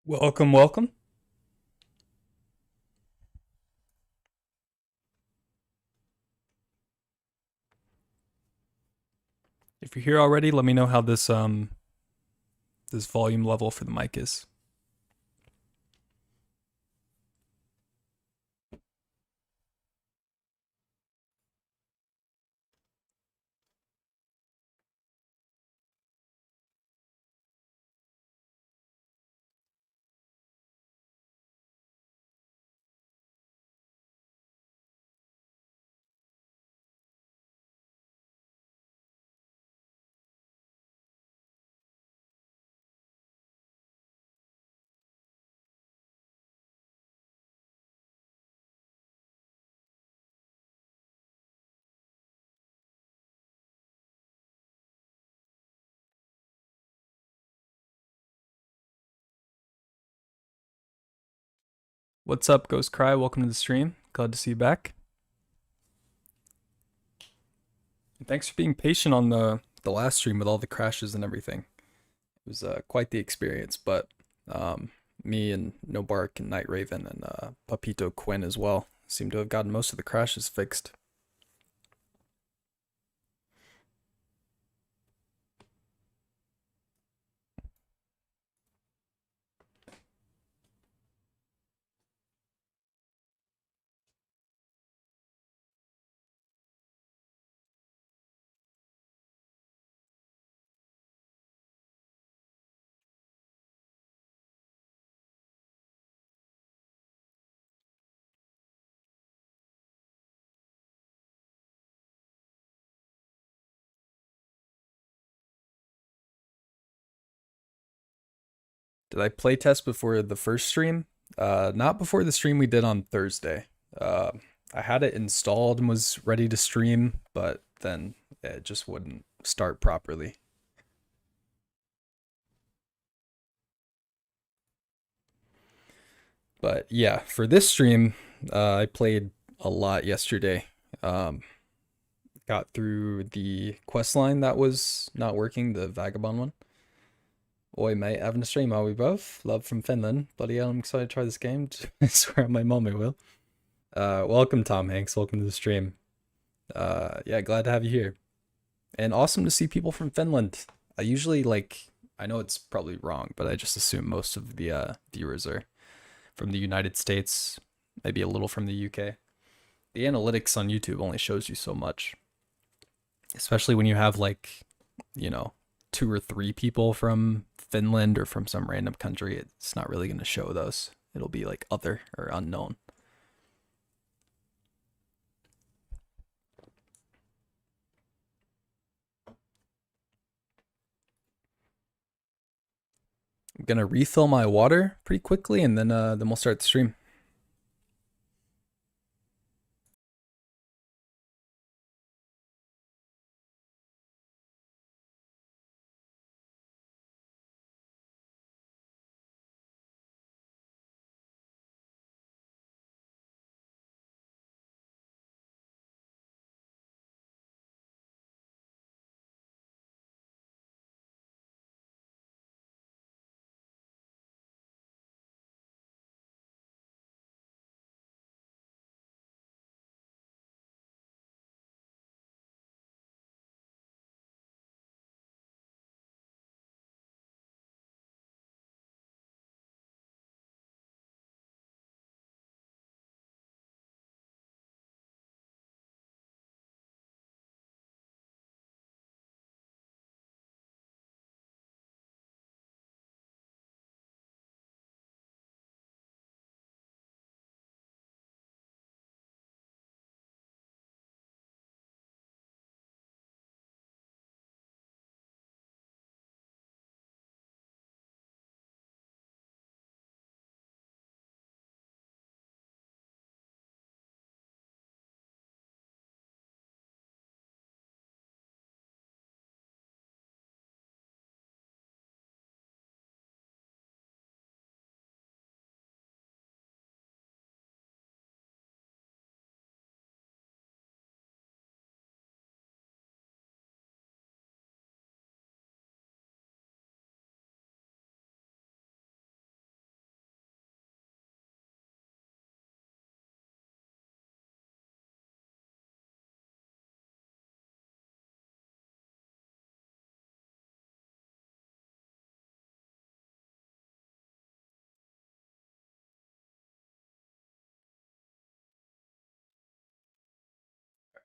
Welcome, welcome. If you're here already, let me know how this volume level for the mic is. What's up, Ghost Cry? Welcome to the stream. Glad to see you back. And thanks for being patient on the last stream with all the crashes and everything. It was quite the experience, but me and No Bark and Night Raven and Papito Quinn as well seem to have gotten most of the crashes fixed. Did I play test before the first stream? Not before the stream we did on Thursday. Uh, I had it installed and was ready to stream, but then it just wouldn't start properly. But yeah, for this stream, I played a lot yesterday. Um, got through the quest line that was not working, the vagabond one. Oi mate, having a stream, are we both? Love from Finland. Bloody hell, I'm excited to try this game. I swear my mommy will. Welcome Tom Hanks, welcome to the stream. Yeah, glad to have you here. And awesome to see people from Finland. I usually I know it's probably wrong, but I just assume most of the viewers are from the United States, maybe a little from the UK. The analytics on YouTube only shows you so much, especially when you have you know, two or three people from Finland or from some random country. It's not really going to show those. It'll be like other or unknown. I'm gonna refill my water pretty quickly, and then we'll start the stream.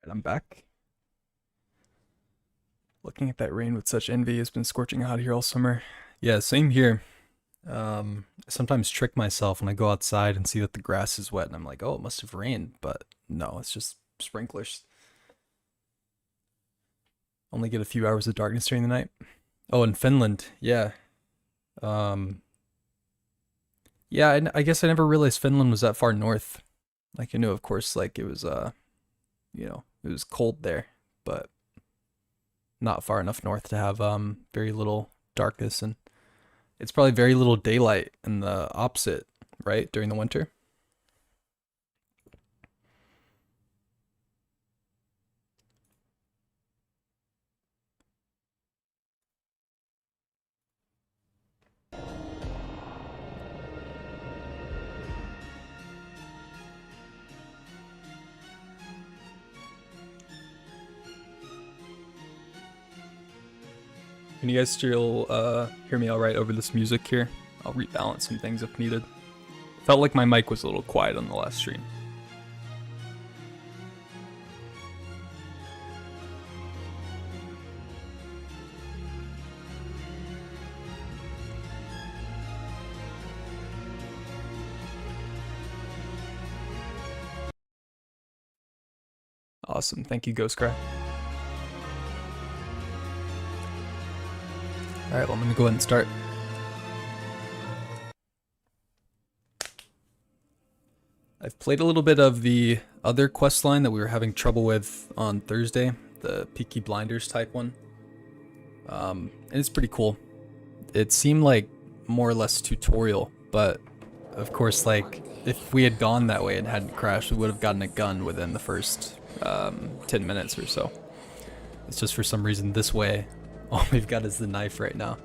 Alright, I'm back. Looking at that rain with such envy. It's been scorching hot here all summer. Yeah, same here. I sometimes trick myself when I go outside and see that the grass is wet and I'm like, oh, it must have rained, but no, it's just sprinklers. Only get a few hours of darkness during the night. Oh, in Finland, yeah. Um, yeah, I guess I never realized Finland was that far north. Like I knew, of course, like it was, it was cold there, but not far enough north to have very little darkness, and it's probably very little daylight in the opposite, right, during the winter. Can you guys still hear me all right over this music here? I'll rebalance some things if needed. Felt like my mic was a little quiet on the last stream. Awesome, thank you, Ghostcry. Alright, well, I'm gonna go ahead and start. I've played a little bit of the other quest line that we were having trouble with on Thursday, the Peaky Blinders type one. And it's pretty cool. It seemed like more or less tutorial, but of course, like, if we had gone that way and hadn't crashed, we would have gotten a gun within the first 10 minutes or so. It's just for some reason this way, all we've got is the knife right now.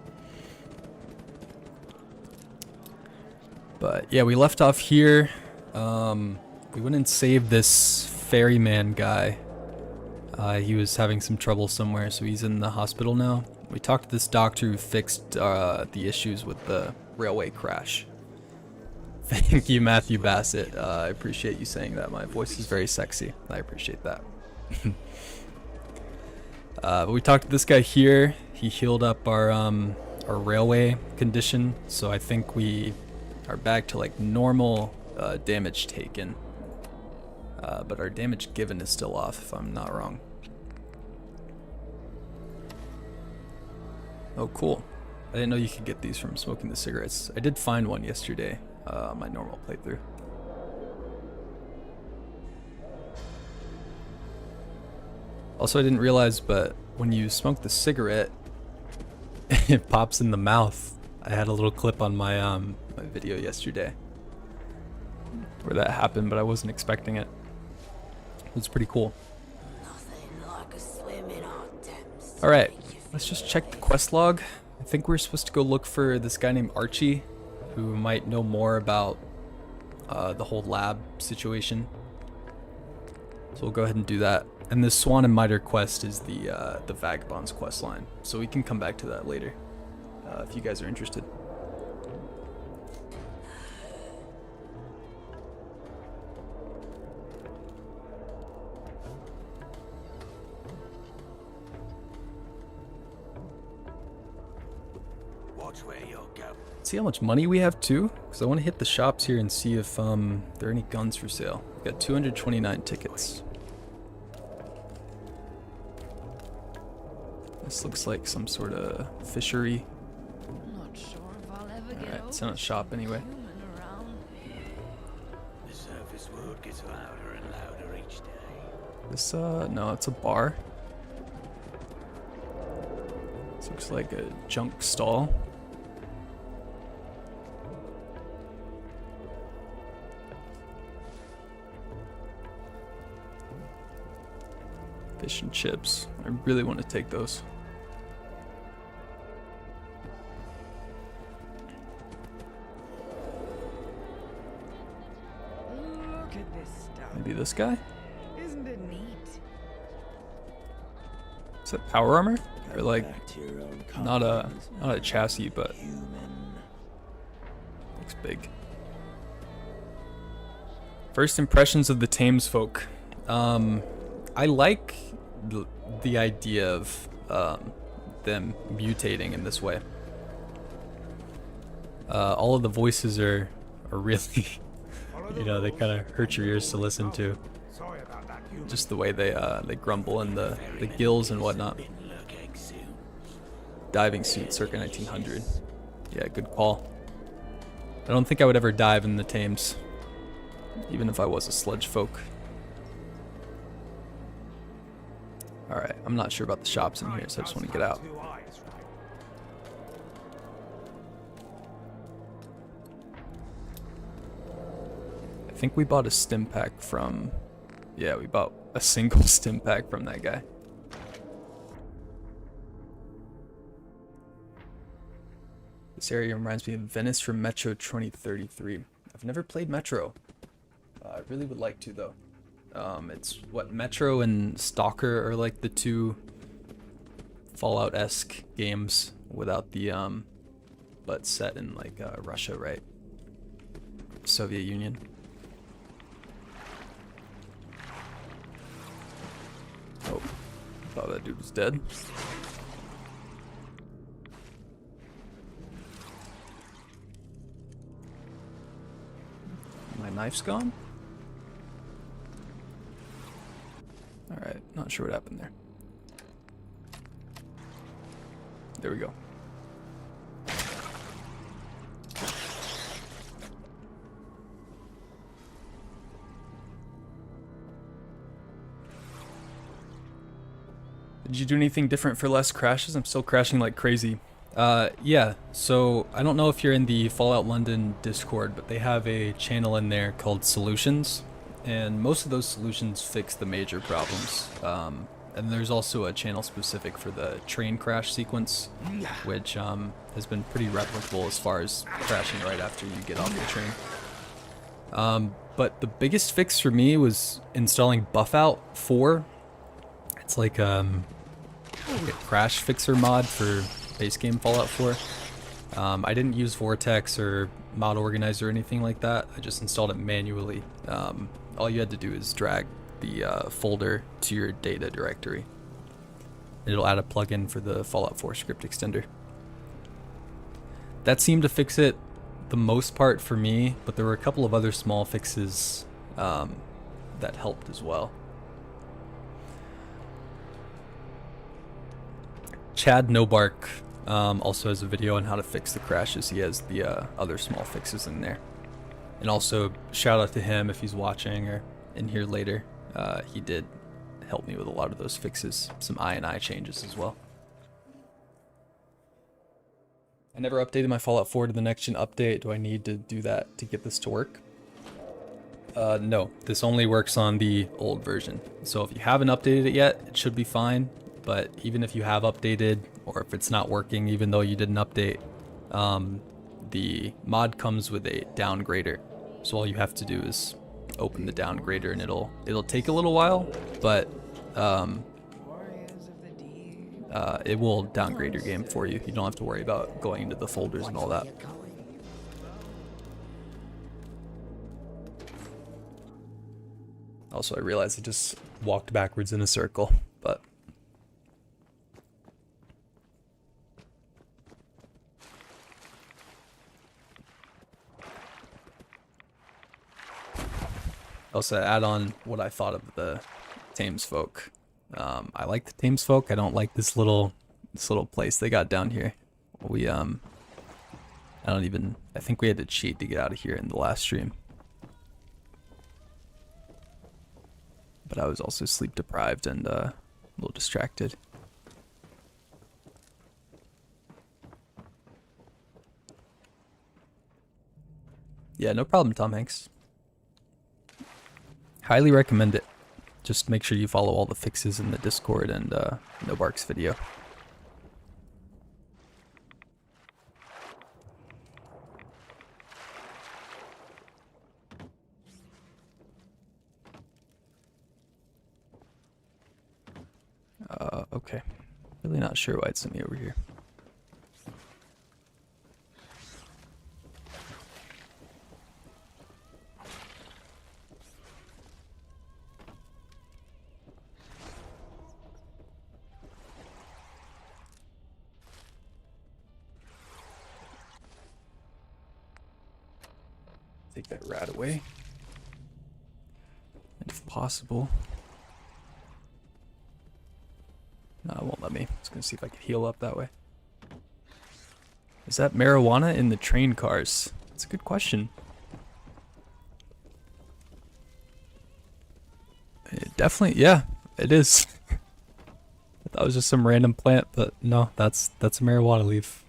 But yeah, we left off here. We went and saved this ferryman guy. He was having some trouble somewhere, so he's in the hospital now. We talked to this doctor who fixed the issues with the railway crash. Thank you, Matthew Bassett. I appreciate you saying that. My voice is very sexy. I appreciate that. But we talked to this guy here. He healed up our railway condition, so I think we are back to like normal damage taken. But our damage given is still off, if I'm not wrong. Oh, cool. I didn't know you could get these from smoking the cigarettes. I did find one yesterday on my normal playthrough. Also, I didn't realize, but when you smoke the cigarette, it pops in the mouth. I had a little clip on my my video yesterday where that happened, but I wasn't expecting it. It was pretty cool. Alright, let's just check the quest log. I think we're supposed to go look for this guy named Archie, who might know more about the whole lab situation. So we'll go ahead and do that. And this Swan and Miter quest is the Vagabond's quest line, so we can come back to that later if you guys are interested. See how much money we have too? Because I want to hit the shops here and see if there are any guns for sale. We've got 229 tickets. This looks like some sort of fishery. Not sure if I'll ever get Alright, it's not a shop anyway. The surface world gets louder and louder each day. This, no, it's a bar. This looks like a junk stall. Fish and chips. I really want to take those. Look at this stuff. Maybe this guy? Isn't it neat? Is that power armor? Or like Back to your own not a confines, chassis, but human. looks big. First impressions of the Thames folk. I like the idea of them mutating in this way. All of the voices are really, you know, they kind of hurt your ears to listen to. Just the way they grumble and the gills and whatnot. Diving suit circa 1900. Yeah, good call. I don't think I would ever dive in the Thames, even if I was a sludge folk. Alright, I'm not sure about the shops in here, so I just want to get out. I think we bought a stim pack from... Yeah, we bought a single stim pack from that guy. This area reminds me of Venice from Metro 2033. I've never played Metro. I really would like to, though. It's what Metro and Stalker are like the two Fallout-esque games without the but set in like Russia, right? Soviet Union. Oh, thought that dude was dead. My knife's gone? Alright, not sure what happened there. There we go. Did you do anything different for less crashes? I'm still crashing like crazy. Yeah, so I don't know if you're in the Fallout London Discord, but they have a channel in there called Solutions, and most of those solutions fix the major problems. And there's also a channel specific for the train crash sequence, which has been pretty replicable as far as crashing right after you get off the train. But the biggest fix for me was installing Buffout 4. It's like a crash fixer mod for base game Fallout 4. I didn't use Vortex or mod organizer or anything like that. I just installed it manually. All you had to do is drag the folder to your data directory. It'll add a plugin for the Fallout 4 script extender. That seemed to fix it the most part for me, but there were a couple of other small fixes that helped as well. Chad Nobark also has a video on how to fix the crashes. He has the other small fixes in there. And also, shout out to him if he's watching or in here later. He did help me with a lot of those fixes. Some I changes as well. I never updated my Fallout 4 to the next gen update. Do I need to do that to get this to work? No, this only works on the old version. So if you haven't updated it yet, it should be fine. But even if you have updated, or if it's not working even though you didn't update, the mod comes with a downgrader. So all you have to do is open the downgrader and it'll take a little while, but it will downgrade your game for you. You don't have to worry about going into the folders and all that. Also, I realized I just walked backwards in a circle, but also add on what I thought of the Thames folk. I like the Thames folk. I don't like this little place they got down here. We I think we had to cheat to get out of here in the last stream. But I was also sleep deprived and a little distracted. Yeah, no problem, Tom Hanks. Highly recommend it. Just make sure you follow all the fixes in the Discord and Nobark's video. Okay. Really not sure why it sent me over here. Take that rat away. And if possible... No, it won't let me. I was gonna see if I could heal up that way. Is that marijuana in the train cars? That's a good question. It definitely, yeah, it is. I thought it was just some random plant, but no, that's a marijuana leaf.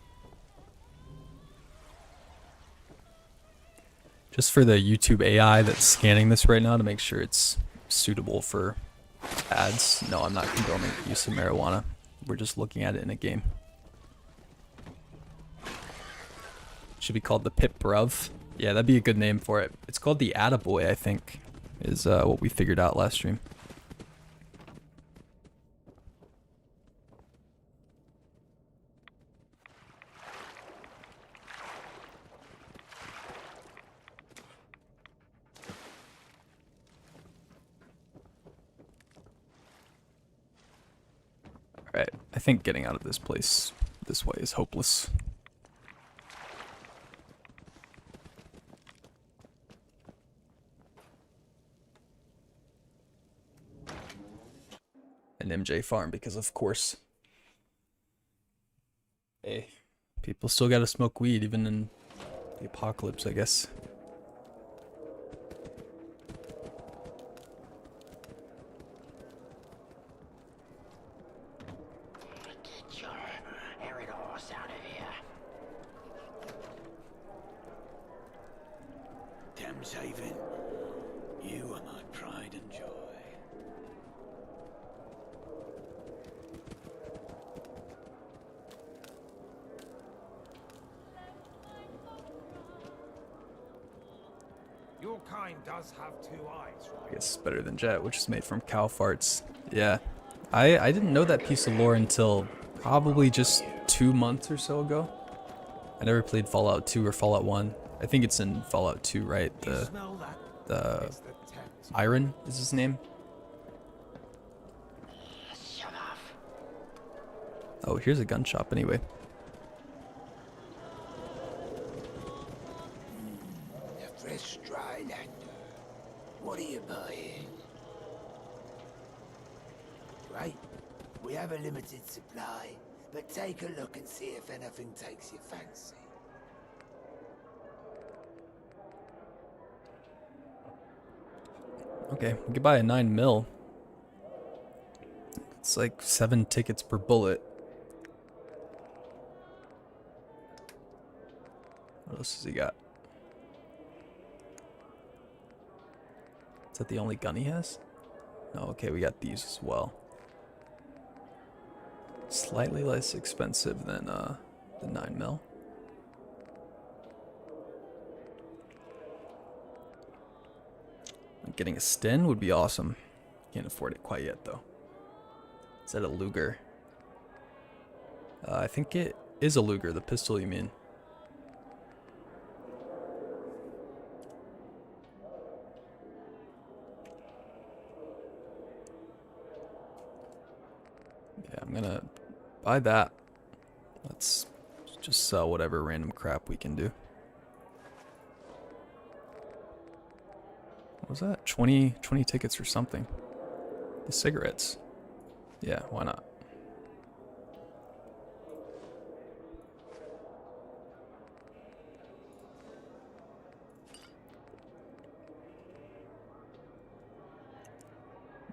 Just for the YouTube AI that's scanning this right now to make sure it's suitable for ads. No, I'm not condoning the use of marijuana. We're just looking at it in a game. Should be called the Pip Bruv. Yeah, that'd be a good name for it. It's called the Attaboy, I think, is what we figured out last stream. Alright, I think getting out of this place this way is hopeless. An MJ farm, because of course. Hey, people still gotta smoke weed even in the apocalypse, I guess. Get your arid horse out of here. Thames Haven, you are my pride and joy. Your kind does have two eyes, right? I guess it's better than Jet, which is made from cow farts. Yeah. I didn't know that piece of lore until probably just 2 months or so ago. I never played Fallout 2 or Fallout 1. I think it's in Fallout 2, right? The It's the Thames. Iron is his name. Shut off. Oh, here's a gun shop anyway. A fresh dry lander. What are you buying? Right, we have a limited supply, but take a look and see if anything takes your fancy. Okay, we could buy a 9mm. It's like 7 tickets per bullet. What else has he got? Is that the only gun he has? No, okay, we got these as well. Slightly less expensive than the 9mm. Getting a Sten would be awesome. Can't afford it quite yet though. Is that a Luger? I think it is a Luger, the pistol you mean. Yeah, I'm gonna buy that. Let's just sell whatever random crap we can do. What was that? 20 tickets or something. The cigarettes. Yeah, why not?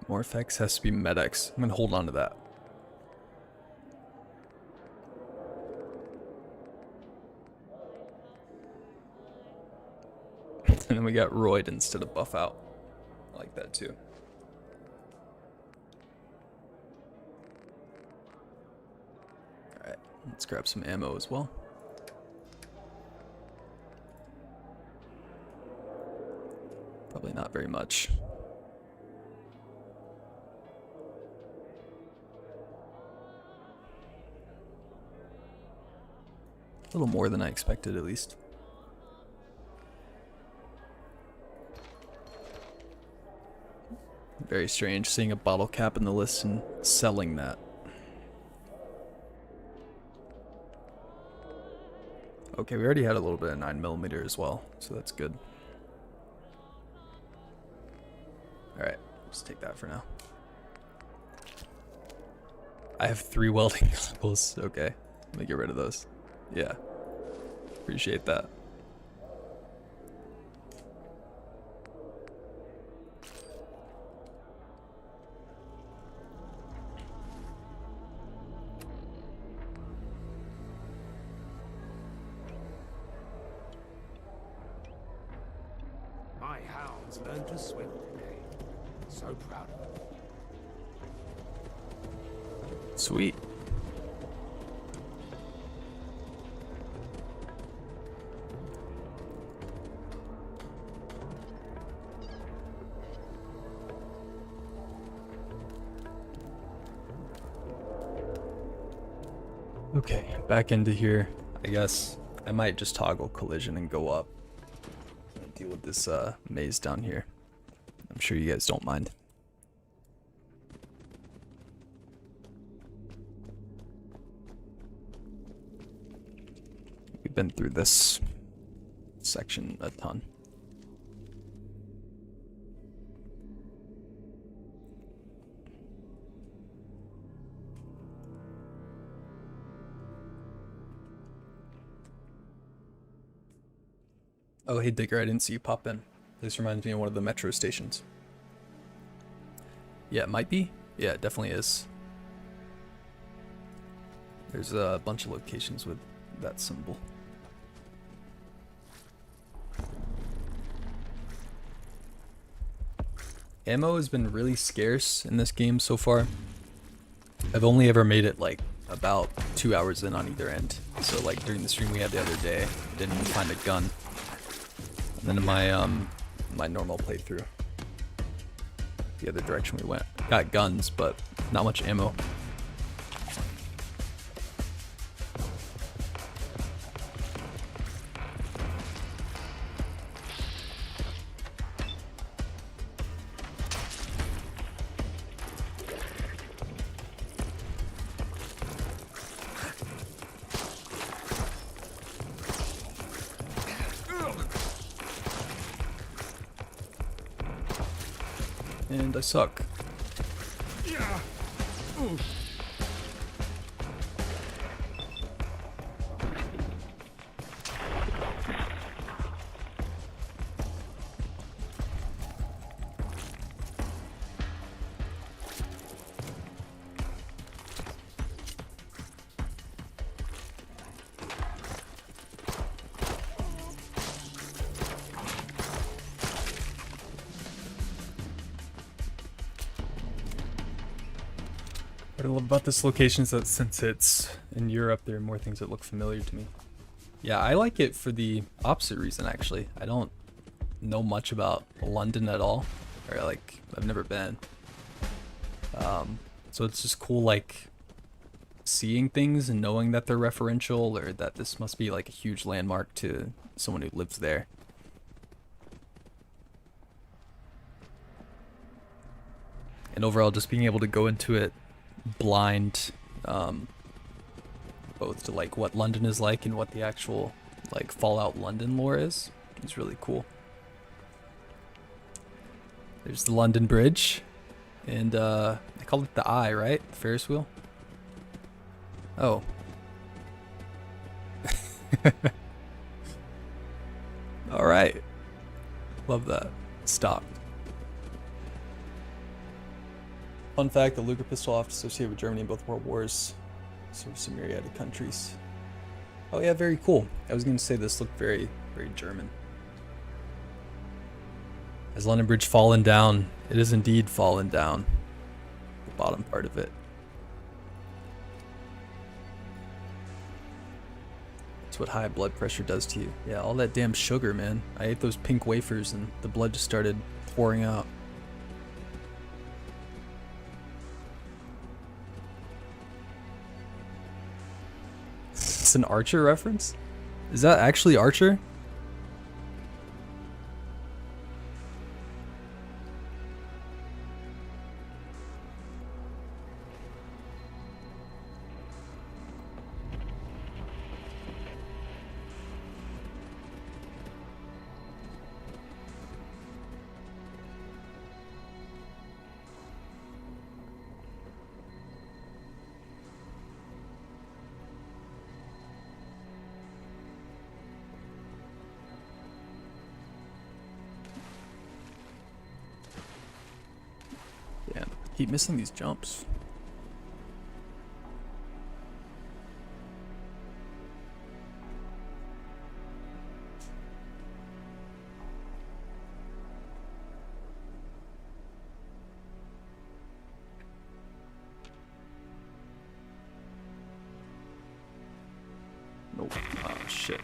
Morphex has to be Med-X. I'm gonna hold on to that. And then we got Royd instead of Buff Out. I like that too. Alright, let's grab some ammo as well. Probably not very much. A little more than I expected at least. Very strange seeing a bottle cap in the list and selling that. Okay, we already had a little bit of 9mm as well, so that's good. Just take that for now. I have 3 welding goggles. Okay, let me get rid of those. Yeah, appreciate that. My hounds learned to swim today. So proud of them. Sweet. Okay, back into here. I guess I might just toggle collision and go up and deal with this maze down here. I'm sure you guys don't mind. We've been through this section a ton. Oh, hey Digger, I didn't see you pop in. This reminds me of one of the metro stations. Yeah, it might be. Yeah, it definitely is. There's a bunch of locations with that symbol. Ammo has been really scarce in this game so far. I've only ever made it like about 2 hours in on either end. So like during the stream we had the other day, I didn't even find a gun. And then in my my normal playthrough, the other direction we went, got guns, but not much ammo. And I suck. What I love about this location is that since it's in Europe, there are more things that look familiar to me. Yeah, I like it for the opposite reason, actually. I don't know much about London at all, or like, I've never been. So it's just cool, like, seeing things and knowing that they're referential, or that this must be like a huge landmark to someone who lives there. And overall, just being able to go into it blind, both to like what London is like and what the actual like Fallout London lore is really cool. There's the London Bridge, and they call it the Eye, right? The Ferris wheel. Oh. All right. Love that. Stop. Fun fact, the Luger pistol often associated with Germany in both world wars. Serves some myriad of countries. Oh yeah, very cool. I was going to say this looked very, very German. Has London Bridge fallen down? It is indeed fallen down. The bottom part of it. That's what high blood pressure does to you. Yeah, all that damn sugar, man. I ate those pink wafers and the blood just started pouring out. Is an Archer reference? Is that actually Archer? Keep missing these jumps. Nope. Oh, shit.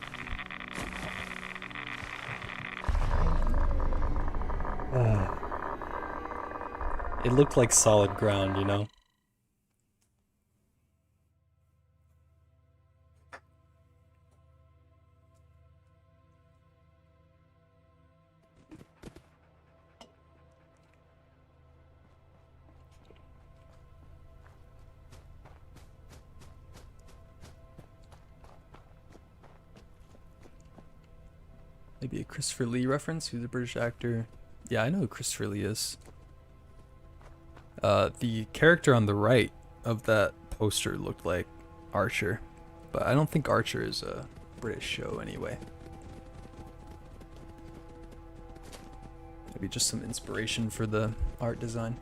It looked like solid ground, you know? Maybe a Christopher Lee reference? Who's a British actor? Yeah, I know who Christopher Lee is. The character on the right of that poster looked like Archer, but I don't think Archer is a British show anyway. Maybe just some inspiration for the art design.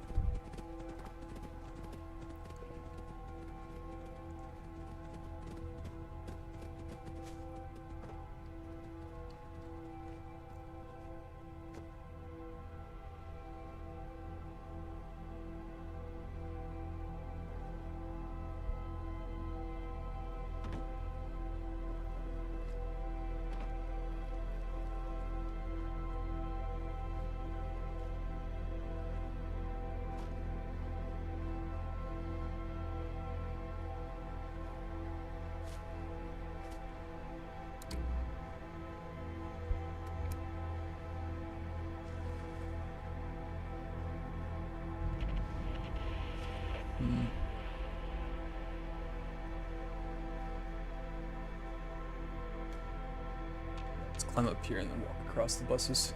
Let's climb up here and then walk across the buses.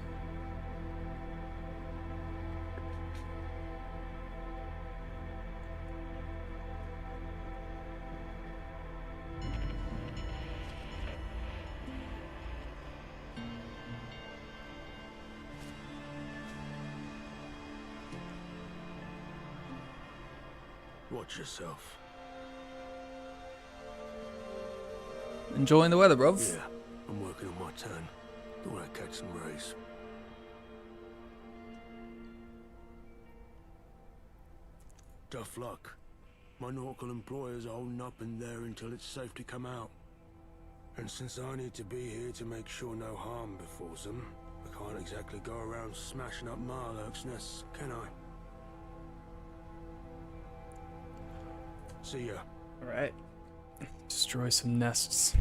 Watch yourself. Enjoying the weather, bro. Yeah, I'm working on my turn. Don't want to catch some rays. Tough luck. My nautical employers are holding up in there until it's safe to come out. And since I need to be here to make sure no harm befalls them, I can't exactly go around smashing up Marlurk's nests, can I? See ya. Alright. Destroy some nests.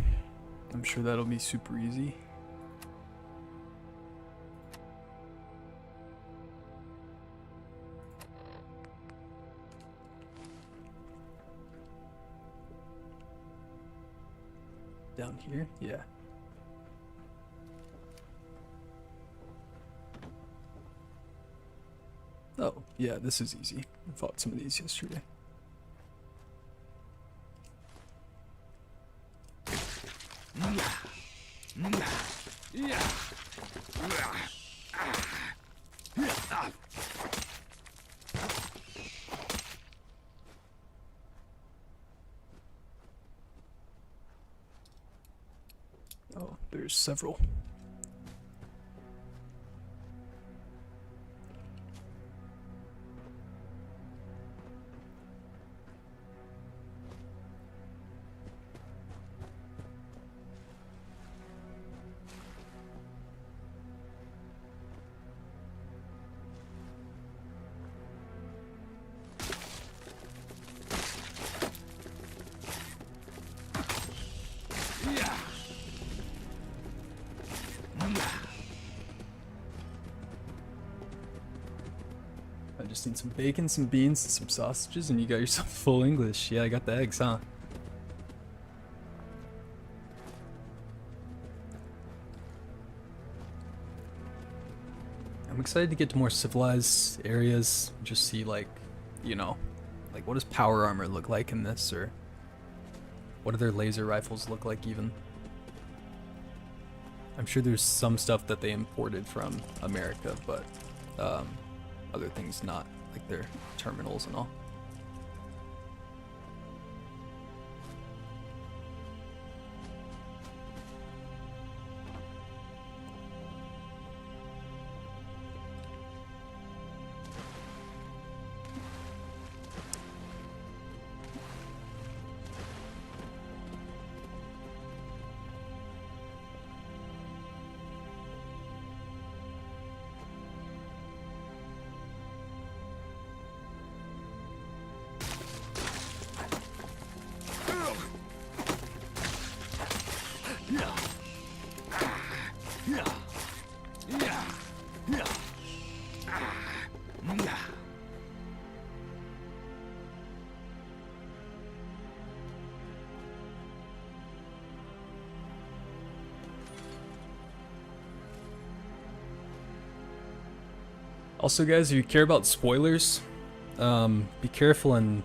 I'm sure that'll be super easy. Down here? Yeah. Oh, yeah, this is easy. I fought some of these yesterday. Oh, there's several. I just need some bacon, some beans, and some sausages, and you got yourself full English. Yeah, I got the eggs, huh? I'm excited to get to more civilized areas. Just see, like, you know, like what does power armor look like in this, or what do their laser rifles look like even? I'm sure there's some stuff that they imported from America, but other things not, like their terminals and all. Also, guys, if you care about spoilers, be careful in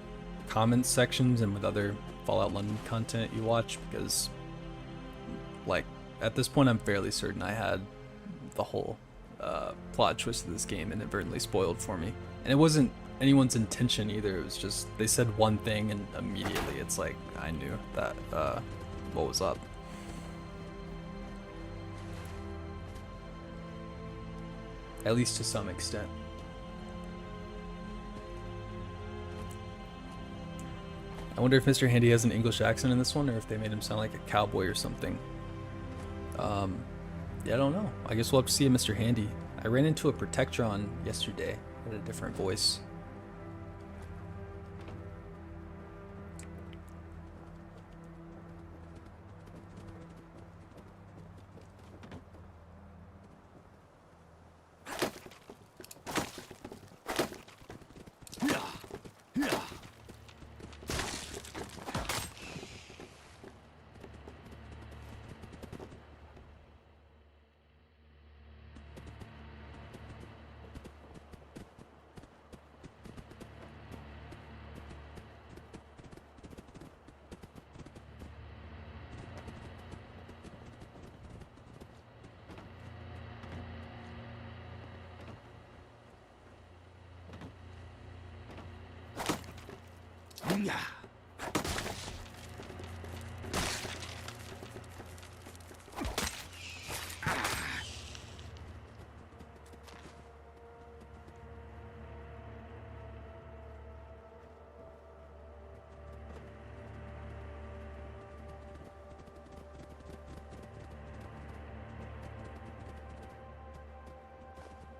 comment sections and with other Fallout London content you watch, because, like, at this point I'm fairly certain I had the whole plot twist of this game inadvertently spoiled for me. And it wasn't anyone's intention either, it was just, they said one thing and immediately it's like, I knew that, what was up. At least to some extent. I wonder if Mr. Handy has an English accent in this one, or if they made him sound like a cowboy or something. Yeah, I don't know. I guess we'll have to see Mr. Handy. I ran into a Protectron yesterday with a different voice.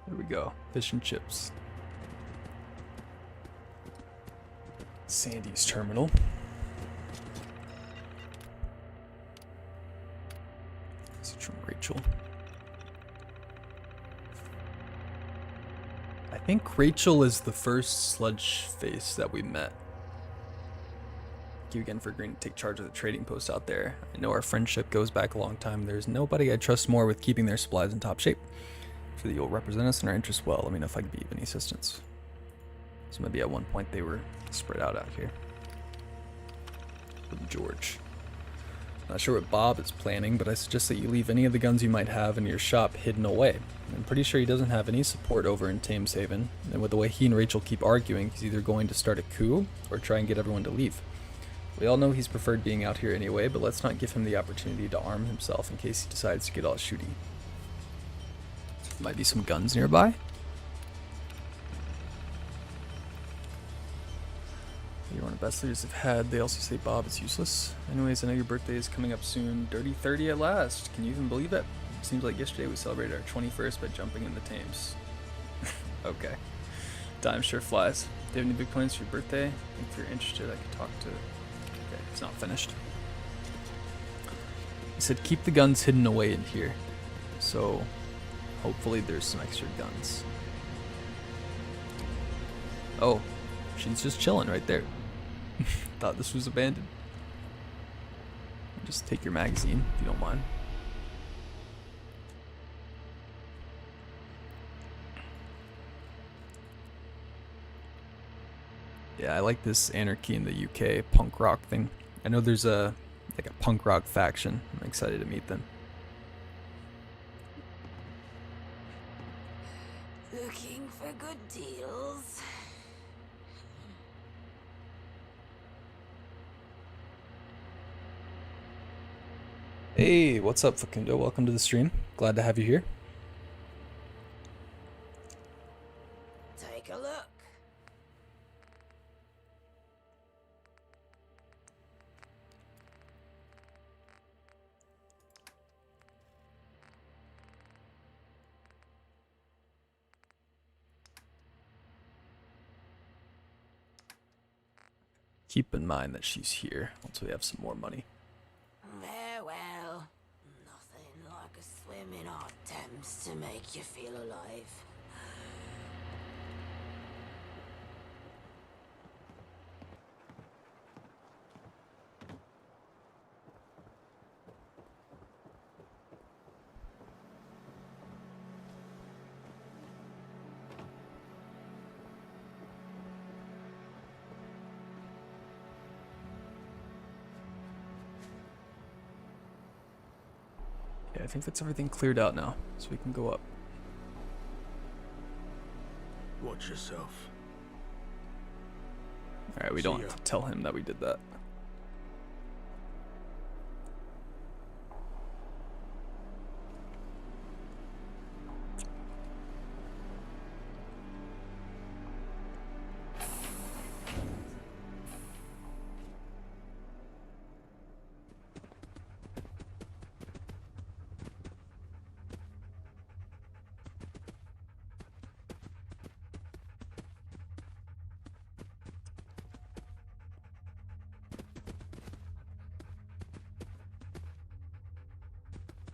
There we go. Fish and chips. Sandy's terminal. This is from Rachel. I think Rachel is the first sludge face that we met. Thank you again for agreeing to take charge of the trading post out there. I know our friendship goes back a long time. There's nobody I trust more with keeping their supplies in top shape. So that you'll represent us and our interests well. Let me know if I can be of any assistance. So maybe at one point they were spread out here. From George. Not sure what Bob is planning, but I suggest that you leave any of the guns you might have in your shop hidden away. I'm pretty sure he doesn't have any support over in Thameshaven, and with the way he and Rachel keep arguing, he's either going to start a coup or try and get everyone to leave. We all know he's preferred being out here anyway, but let's not give him the opportunity to arm himself in case he decides to get all shooty. Might be some guns nearby. You're one of the best leaders I've had. They also say Bob is useless. Anyways, I know your birthday is coming up soon. Dirty 30 at last. Can you even believe it? Seems like yesterday we celebrated our 21st by jumping in the Thames. Okay. Time sure flies. Do you have any big plans for your birthday? If you're interested, I could talk to... Okay, it's not finished. He said keep the guns hidden away in here. So... hopefully there's some extra guns. Oh, she's just chilling right there. Thought this was abandoned. Just take your magazine if you don't mind. Yeah, I like this anarchy in the UK punk rock thing. I know there's a punk rock faction. I'm excited to meet them. Looking for for good deals. Hey, what's up, Facundo? Welcome to the stream. Glad to have you here. Take a look. Keep in mind that she's here once we have some more money. Farewell. Nothing like a swim in our Thames to make you feel alive. Yeah, I think that's everything cleared out now, so we can go up. Watch yourself. Alright, we don't have to tell him that we did that.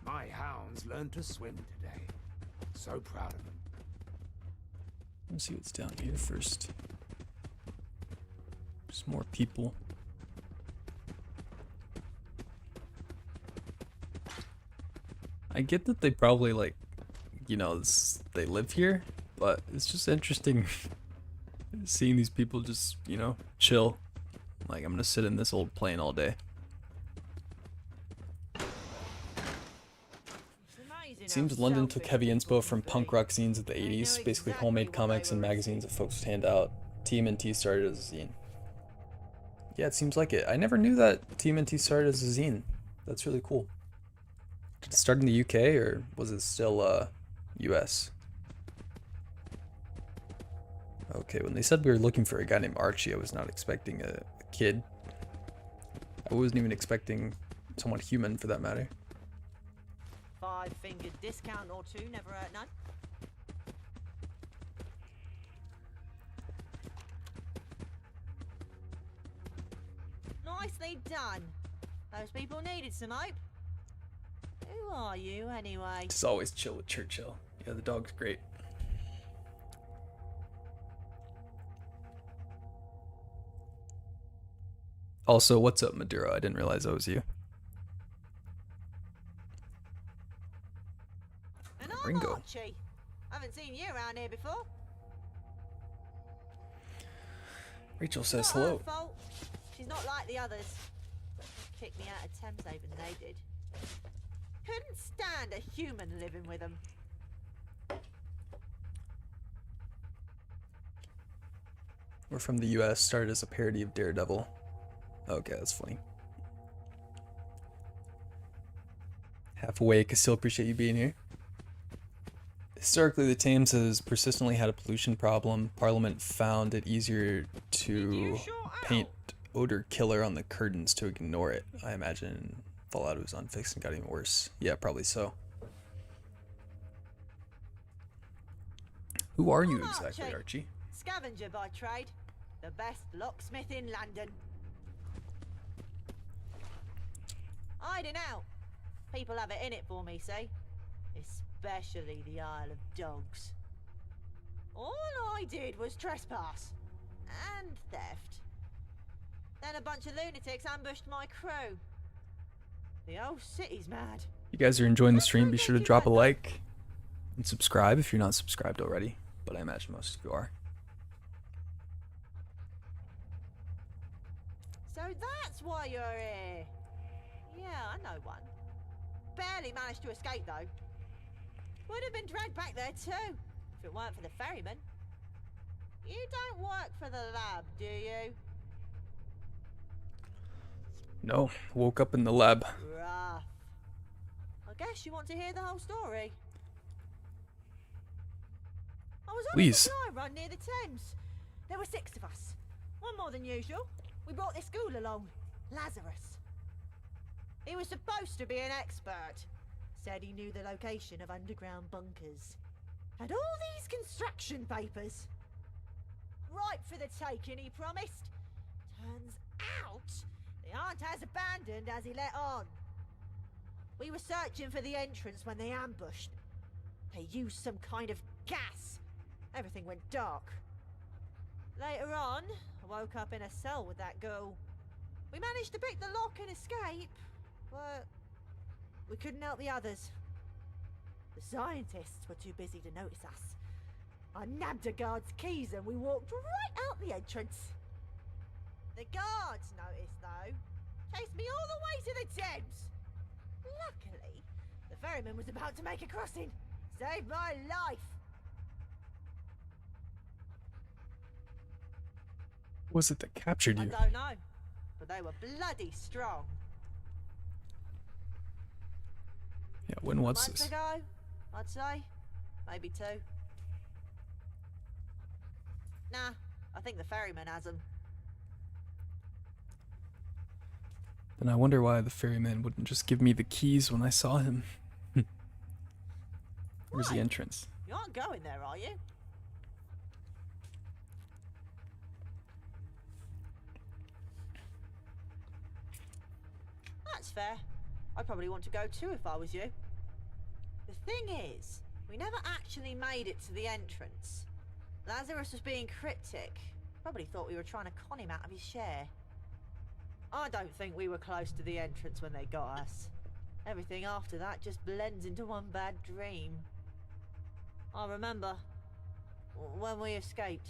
My hounds learned to swim today. So proud of them. Let's see what's down here first. There's more people. I get that they probably, like, you know, they live here, but it's just interesting seeing these people just, you know, chill. Like, I'm gonna sit in this old plane all day. It seems London took heavy inspo from punk rock scenes of the 80s, basically homemade comics and magazines that folks would hand out. TMNT started as a zine. Yeah, it seems like it. I never knew that TMNT started as a zine. That's really cool. Did it start in the UK or was it still US? Okay, when they said we were looking for a guy named Archie, I was not expecting a kid. I wasn't even expecting someone human for that matter. 5-fingered discount or two, never hurt none. Nicely done. Those people needed some hope. Who are you, anyway? Just always chill with Churchill. Yeah, the dog's great. Also, what's up, Maduro? I didn't realize that was you. And I'm Ringo. Archie. Haven't seen you around here before. Rachel says Not her hello. fault. She's not like the others. Kicked me out of Thameshaven, they did. Couldn't stand a human living with them. We're from the US, started as a parody of Daredevil. Okay, that's funny. Half awake, I still appreciate you being here. Historically, the Thames has persistently had a pollution problem. Parliament found it easier to paint odor killer on the curtains to ignore it. I imagine Fallout was unfixed and got even worse. Yeah, probably so. Who are you I'm exactly, Archie? Scavenger by trade. The best locksmith in London. Hiding out. People have it in it for me, see? Especially the Isle of Dogs. All I did was trespass. And theft. Then a bunch of lunatics ambushed my crew. The whole city's mad. You guys are enjoying the stream, be sure to drop a like and subscribe if you're not subscribed already, but I imagine most of you are. So that's why you're here. Yeah, I know one. Barely managed to escape though. Would have been dragged back there too, if it weren't for the ferryman. You don't work for the lab, do you? No, woke up in the lab. Rough. I guess you want to hear the whole story. I was on a Please. supply run near the Thames. There were 6 of us. One more than usual. We brought this ghoul along, Lazarus. He was supposed to be an expert. Said he knew the location of underground bunkers. Had all these construction papers. Ripe for the taking, he promised. Turns out, they aren't as abandoned as he let on. We were searching for the entrance when they ambushed. They used some kind of gas. Everything went dark. Later on, I woke up in a cell with that girl. We managed to pick the lock and escape, but we couldn't help the others. The scientists were too busy to notice us. I nabbed a guard's keys and we walked right out the entrance. The guards noticed, though. Chased me all the way to the Thames. Luckily, the ferryman was about to make a crossing. Saved my life. What was it that captured I you? don't know, but they were bloody strong. Yeah, when was Months this? ago, I'd say. Maybe 2. Nah, I think the ferryman has them. And I wonder why the ferryman wouldn't just give me the keys when I saw him. Where's the Why? entrance? You aren't going there, are you? That's fair. I'd probably want to go too if I was you. The thing is, we never actually made it to the entrance. Lazarus was being cryptic. Probably thought we were trying to con him out of his share. I don't think we were close to the entrance when they got us. Everything after that just blends into one bad dream. I remember when we escaped,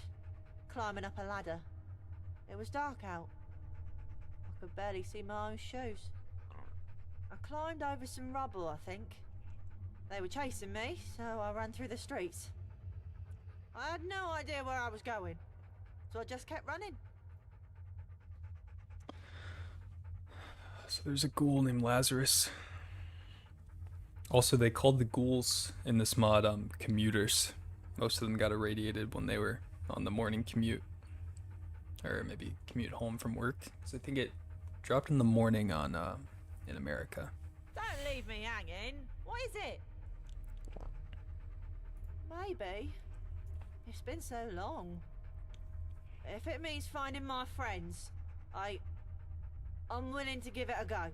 climbing up a ladder. It was dark out. I could barely see my own shoes. I climbed over some rubble, I think. They were chasing me, so I ran through the streets. I had no idea where I was going, so I just kept running. So there's a ghoul named Lazarus. Also, they called the ghouls in this mod commuters. Most of them got irradiated when they were on the morning commute. Or maybe commute home from work. So I think it dropped in the morning on in America. Don't leave me hanging. What is it? Maybe. It's been so long. If it means finding my friends, I'm willing to give it a go.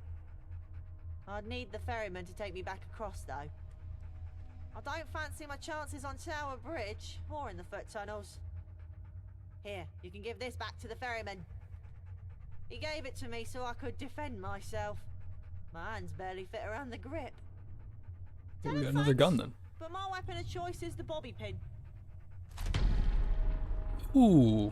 I'd need the ferryman to take me back across, though. I don't fancy my chances on Tower Bridge or in the foot tunnels. Here, you can give this back to the ferryman. He gave it to me so I could defend myself. My hands barely fit around the grip. Hey, we No got another thanks, gun then. But my weapon of choice is the bobby pin. Ooh.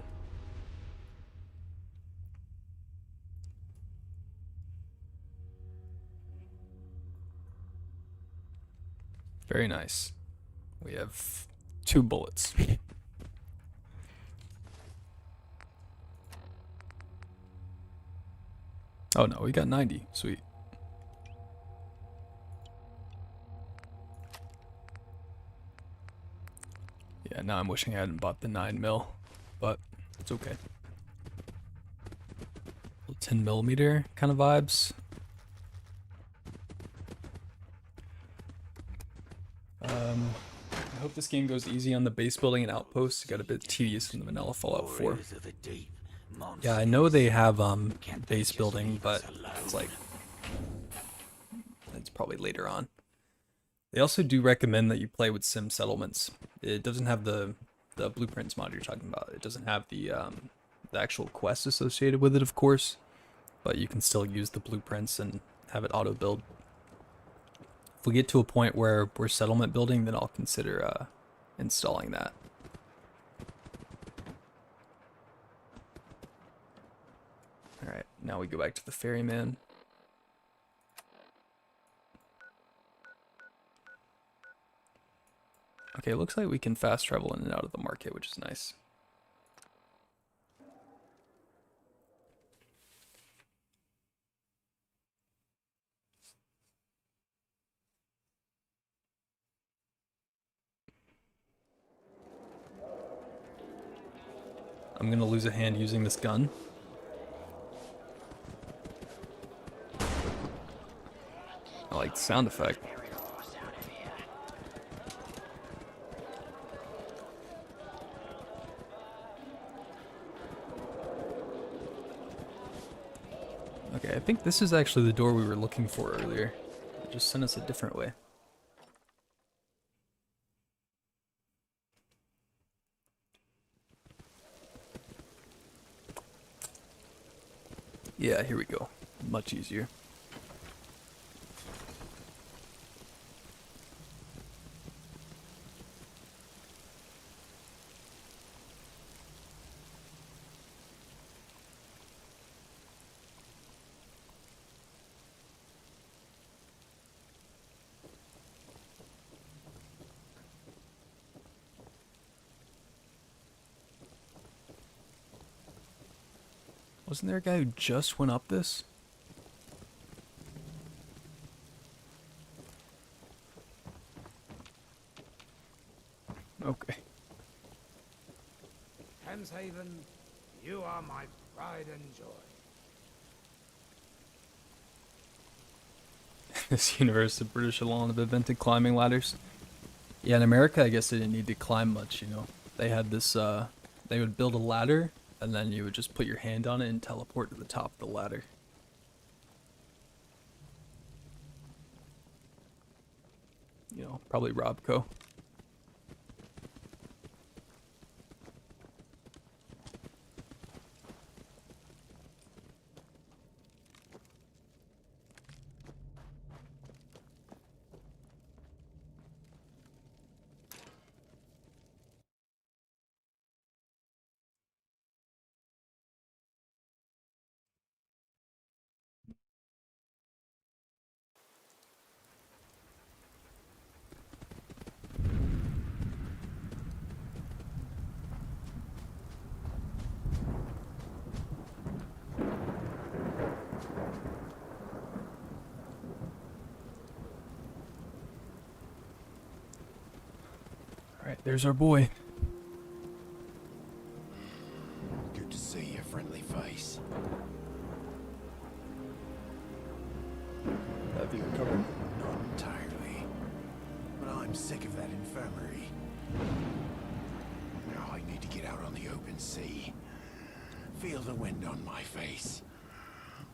Very nice. We have 2 bullets. Oh no, we got 90. Sweet. Yeah, now I'm wishing I hadn't bought the 9mm, but it's okay. 10mm kind of vibes. I hope this game goes easy on the base building and outposts. It got a bit tedious in the vanilla Fallout 4. Warriors of the deep, Yeah, I know they have base building, but it's like it's probably later on. They also do recommend that you play with sim settlements. It doesn't have the blueprints mod you're talking about. It doesn't have the actual quest associated with it, of course, but you can still use the blueprints and have it auto build. If we get to a point where we're settlement building, then I'll consider installing that. Alright, now we go back to the ferryman. Okay, it looks like we can fast travel in and out of the market, which is nice. I'm gonna lose a hand using this gun. I like the sound effect. Okay, I think this is actually the door we were looking for earlier. It just sent us a different way. Yeah, here we go. Much easier. Wasn't there a guy who just went up this? Okay. Hemshaven, you are my pride and joy. This universe, the British alone have invented climbing ladders. Yeah, in America, I guess they didn't need to climb much, you know. They had this, they would build a ladder, and then you would just put your hand on it and teleport to the top of the ladder. You know, probably Robco. Alright, there's our boy. Good to see your friendly face. Have you recovered? Not entirely, but I'm sick of that infirmary. Now I need to get out on the open sea. Feel the wind on my face.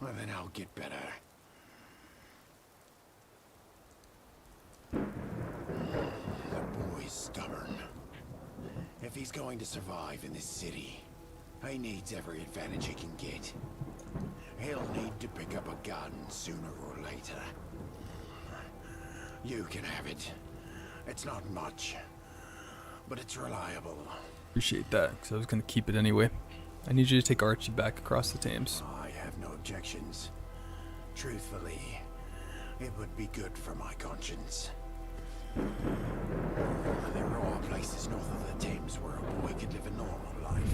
Well, then I'll get better. That boy's stubborn. If he's going to survive in this city, he needs every advantage he can get. He'll need to pick up a gun sooner or later. You can have it. It's not much, but it's reliable. Appreciate that, because I was going to keep it anyway. I need you to take Archie back across the Thames. I have no objections. Truthfully, it would be good for my conscience. There are places north of the Thames where a boy could live a normal life.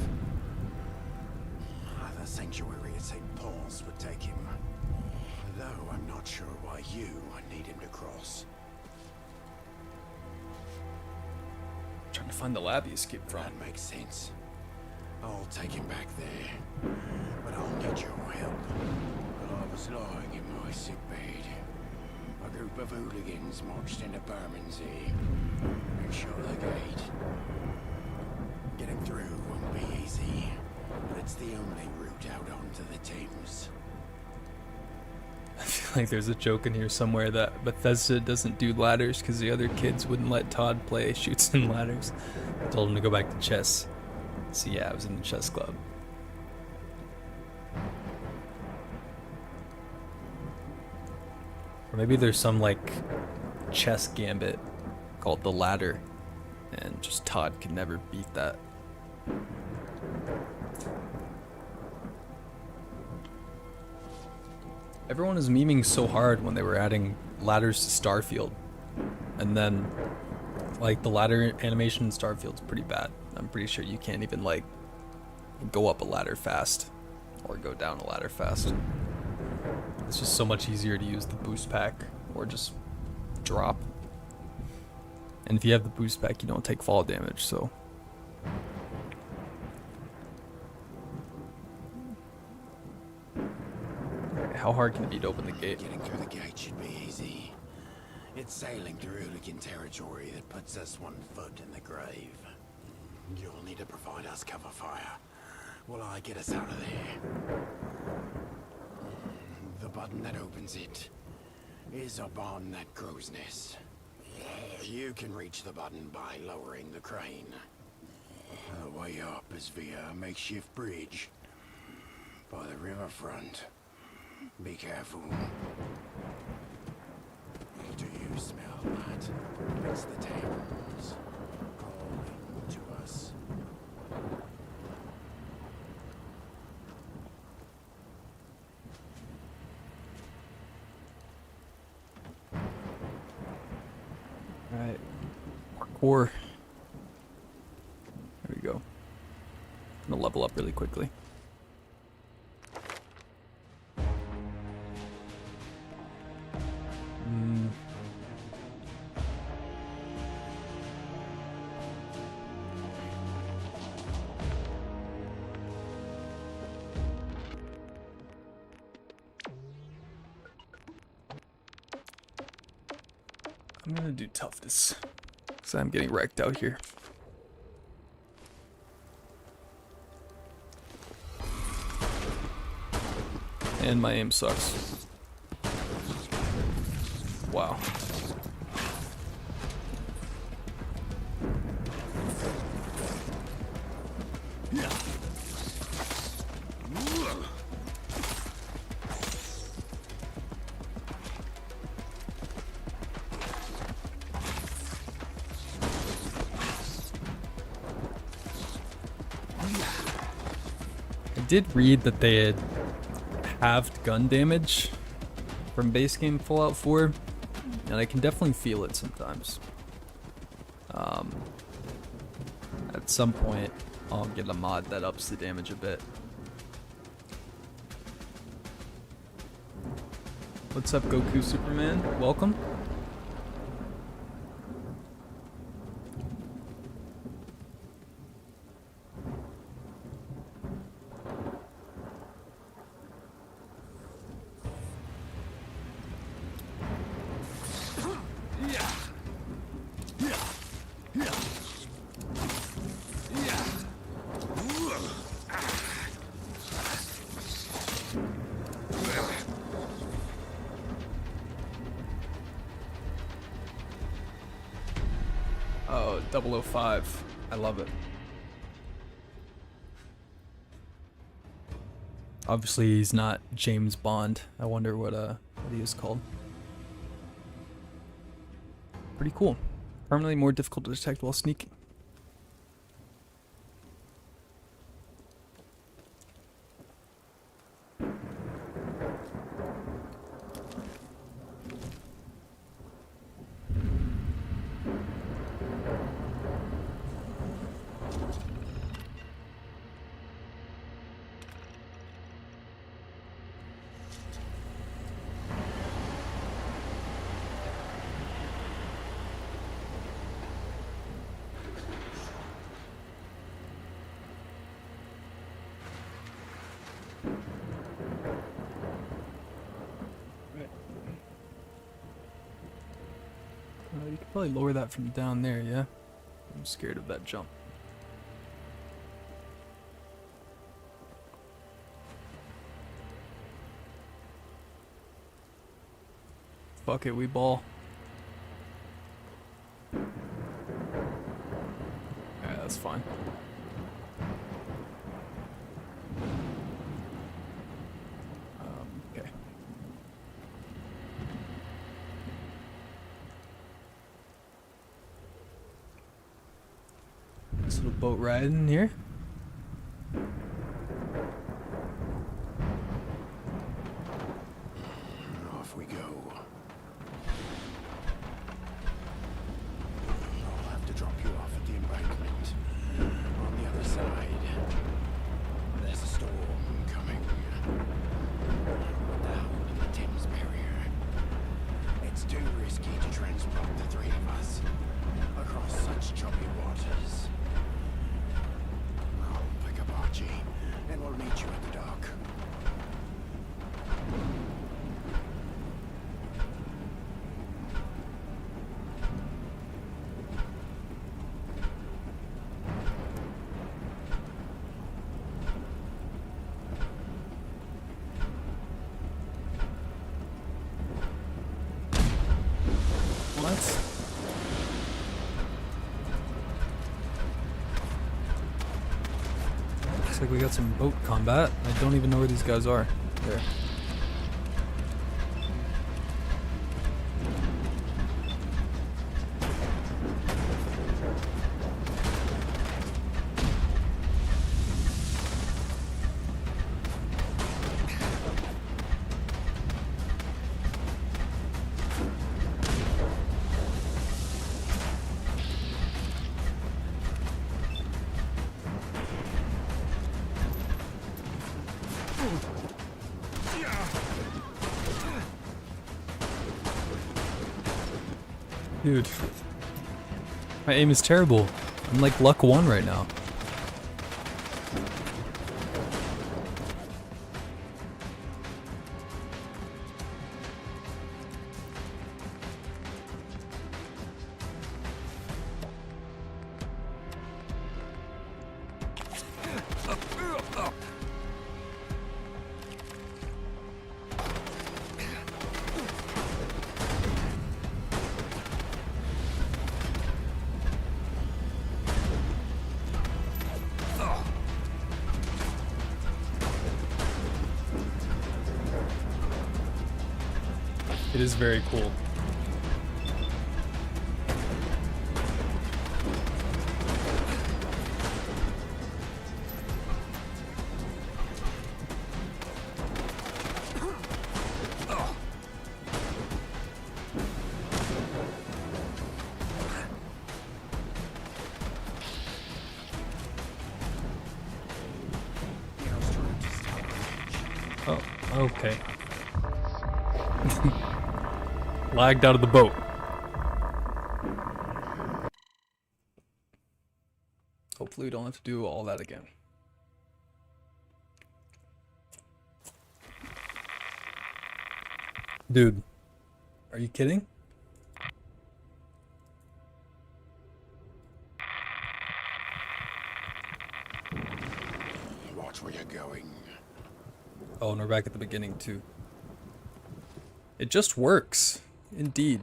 The sanctuary at St. Paul's would take him. Though I'm not sure why you need him to cross. Trying to find the lab he escaped from. That makes sense. I'll take him back there. But I'll need your help. While I was lying in my sickbed, a group of hooligans marched into Bermondsey and shut the gate. Getting through won't be easy, but it's the only route out onto the Thames. I feel like there's a joke in here somewhere that Bethesda doesn't do ladders because the other kids wouldn't let Todd play shoots and ladders. I told him to go back to chess. So yeah, I was in the chess club. Or maybe there's some like chess gambit called the ladder, and just Todd could never beat that. Everyone is memeing so hard when they were adding ladders to Starfield, and then like the ladder animation in Starfield's pretty bad. I'm pretty sure you can't even like go up a ladder fast or go down a ladder fast. It's just so much easier to use the boost pack or just drop. And if you have the boost pack, you don't take fall damage, so how hard can it be to open the gate? Getting through the gate should be easy. It's sailing through hooligan territory that puts us one foot in the grave. You'll need to provide us cover fire while I get us out of there. The button that opens it is up on that crow's nest. You can reach the button by lowering the crane. The way up is via a makeshift bridge by the riverfront. Be careful. Do you smell that? It's the Thames calling to us. Alright. Parkour. There we go. I'm gonna level up really quickly. I'm gonna do toughness, because I'm getting wrecked out here. And my aim sucks. Wow. I did read that they had halved gun damage from base game Fallout 4, and I can definitely feel it sometimes. At some point, I'll get a mod that ups the damage a bit. What's up, Goku Superman? Welcome. Oh, 005. I love it. Obviously, he's not James Bond. I wonder what he is called. Pretty cool. Permanently more difficult to detect while sneaking. You could probably lower that from down there, yeah? I'm scared of that jump. Fuck it, we ball. Yeah, that's fine. Okay. This little boat ride in here. Off we go. I'll have to drop you off at the embankment. On the other side, there's a storm coming. Down in the Thames barrier. It's too risky to transport the three of us across such choppy waters. like we got some boat combat. I don't even know where these guys are. There. Dude, my aim is terrible. I'm like luck 1 right now. It is very cool. Oh, okay. Lagged out of the boat. Hopefully we don't have to do all that again. Dude, are you kidding? Watch where you're going. Oh, and we're back at the beginning too. It just works. Indeed.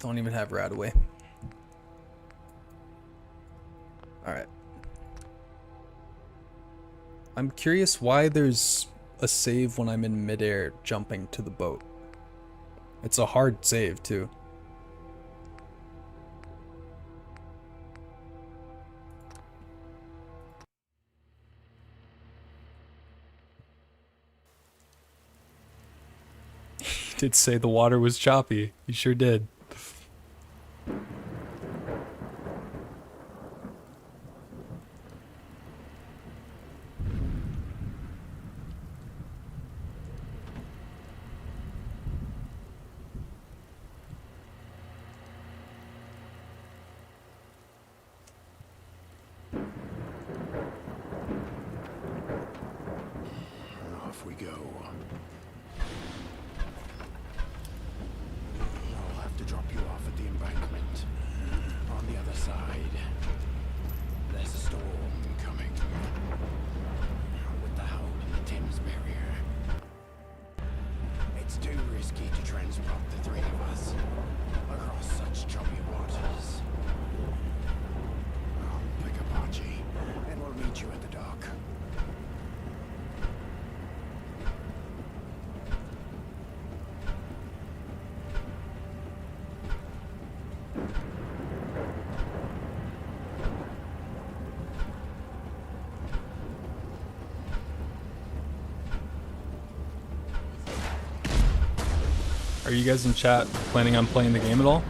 Don't even have Radaway. Alright. I'm curious why there's a save when I'm in midair jumping to the boat. It's a hard save too. Did say the water was choppy. He sure did. Off we go. I'll have to drop you off at the embankment. On the other side, there's a storm coming. With the hold in the Thames barrier. It's too risky to transport the 3 of us across such choppy waters. I'll pick up Archie, and we'll meet you at the dock. Are you guys in chat planning on playing the game at all?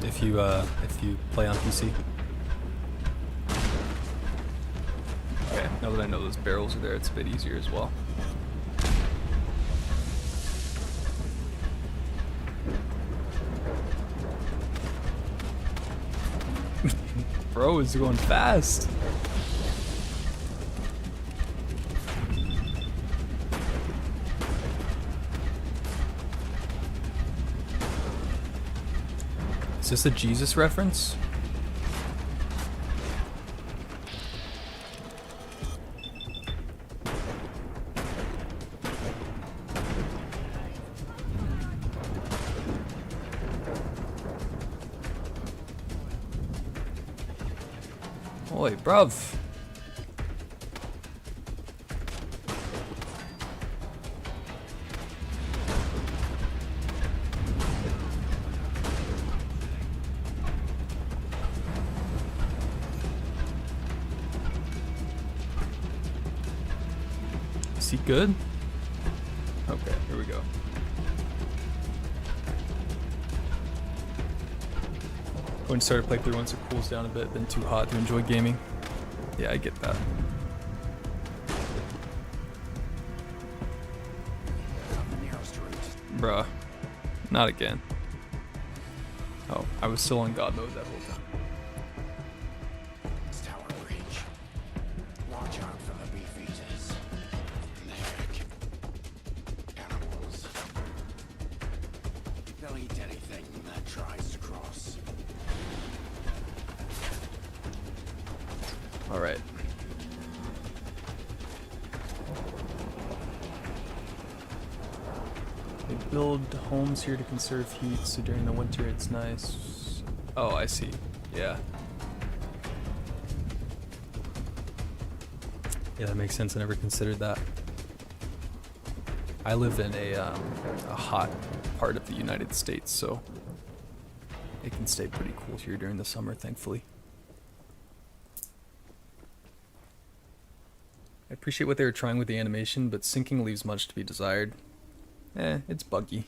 If you play on PC. Okay, now that I know those barrels are there, it's a bit easier as well. Bro is going fast. Is this a Jesus reference? Oi, bruv. Is he good? Okay, here we go. Going to start a playthrough once it cools down a bit, been too hot to enjoy gaming. Yeah, I get that. Bruh. Not again. Oh, I was still on God mode that whole time. It's Tower Bridge. Watch out for the beef eaters. And the heck. Cannibals. They'll eat anything that tries to cross. Alright. They build homes here to conserve heat, so during the winter it's nice. Oh, I see. Yeah. Yeah, that makes sense. I never considered that. I live in a hot part of the United States, so it can stay pretty cool here during the summer, thankfully. I appreciate what they were trying with the animation, but syncing leaves much to be desired. It's buggy.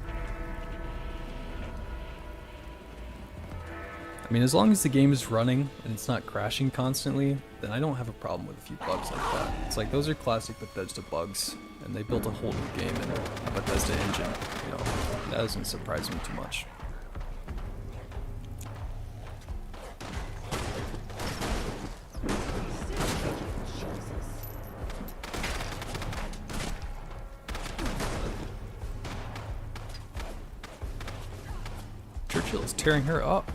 I mean, as long as the game is running and it's not crashing constantly, then I don't have a problem with a few bugs like that. It's like, those are classic Bethesda bugs, and they built a whole new game in a Bethesda engine. You know, that doesn't surprise me too much. Churchill is tearing her up.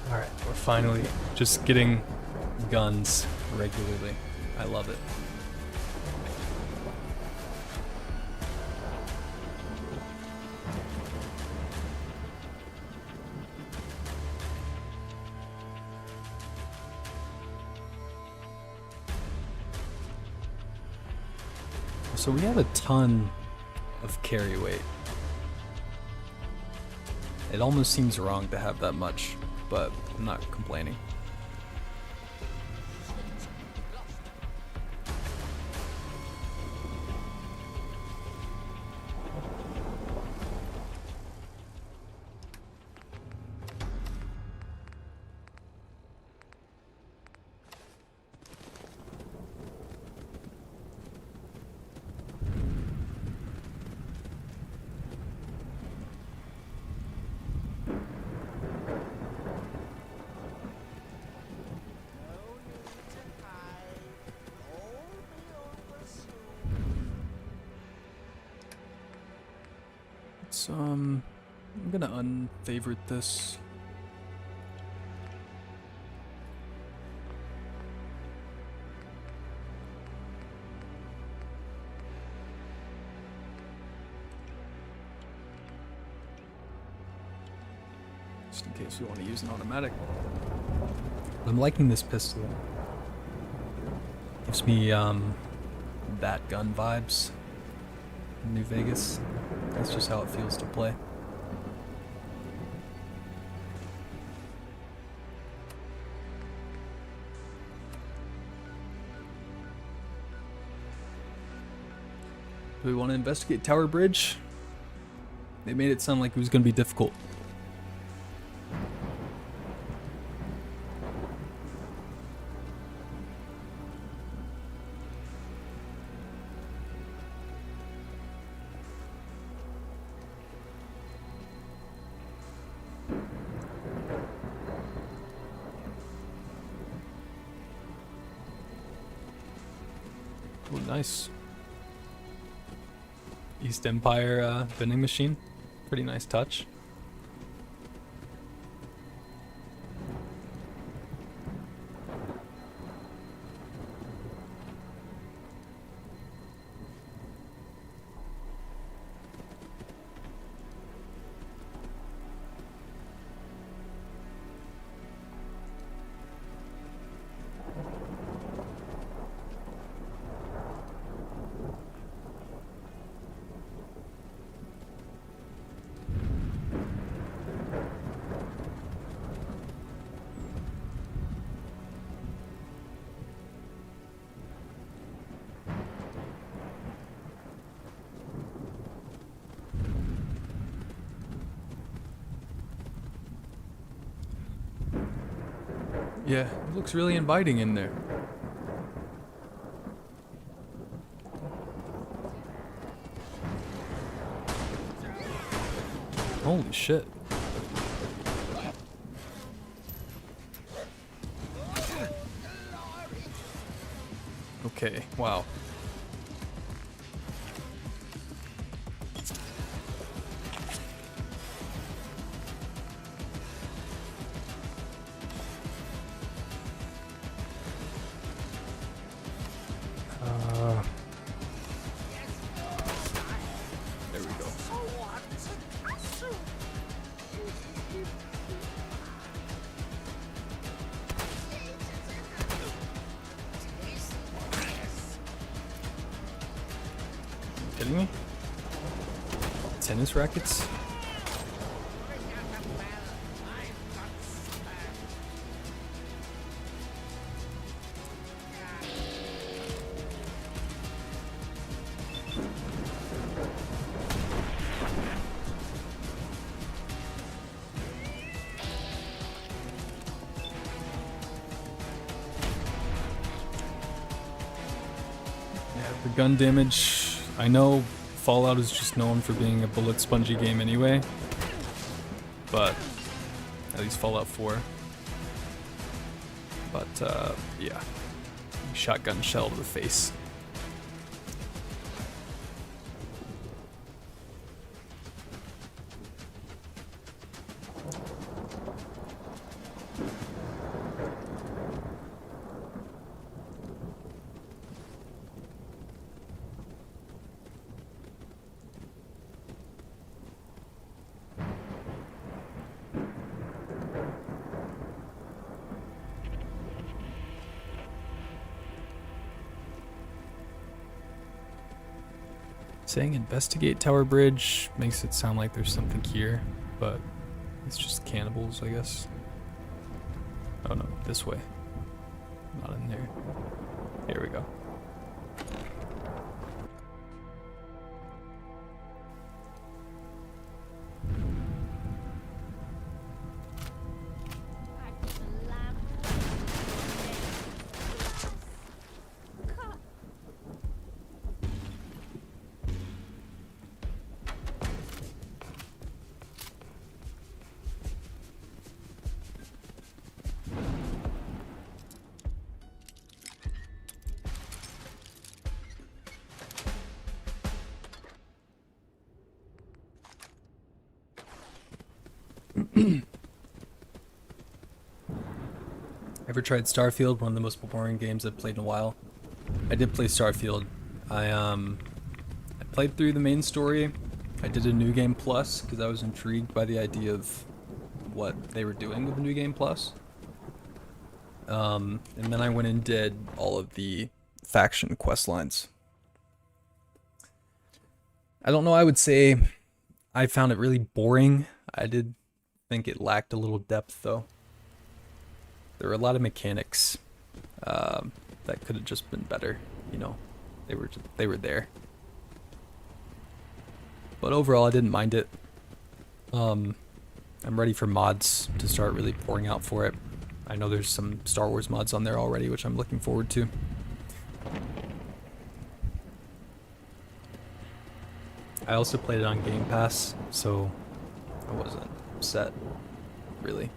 Alright, we're finally just getting guns regularly. I love it. So we have a ton of carry weight. It almost seems wrong to have that much, but I'm not complaining. So, I'm gonna unfavorite this. Just in case we want to use an automatic. I'm liking this pistol. Gives me, that gun vibes. New Vegas. That's just how it feels to play. Do we want to investigate Tower Bridge? They made it sound like it was going to be difficult. Oh, nice. East Empire vending machine. Pretty nice touch. Yeah, it looks really inviting in there. Holy shit. Okay, wow. There we go. Kidding me? Tennis rackets? For gun damage, I know Fallout is just known for being a bullet spongy game anyway, but at least Fallout 4. But yeah, shotgun shell to the face. Saying investigate Tower Bridge makes it sound like there's something here, but it's just cannibals, I guess. Oh no, this way. Not in there. Here we go. Ever tried Starfield? One of the most boring games I've played in a while. I did play Starfield. I played through the main story. I did a New Game Plus because I was intrigued by the idea of what they were doing with the New Game Plus. And then I went and did all of the faction quest lines. I don't know, I would say I found it really boring. I did think it lacked a little depth though. There were a lot of mechanics that could have just been better, you know. They were there. But overall, I didn't mind it. I'm ready for mods to start really pouring out for it. I know there's some Star Wars mods on there already, which I'm looking forward to. I also played it on Game Pass, so I wasn't upset, really.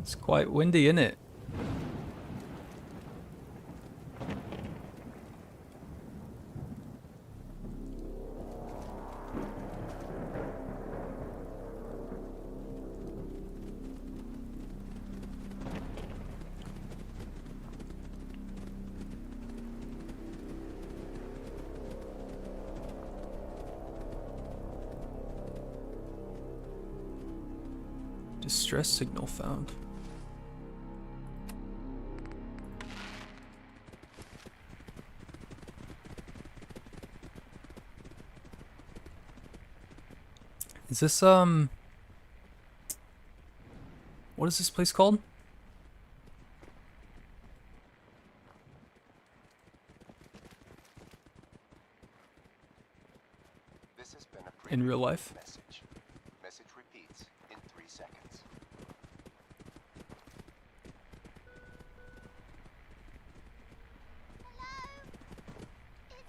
It's quite windy, isn't it? Distress signal found. Is this what is this place called? This has been a In real life? message. Message repeats in 3 seconds.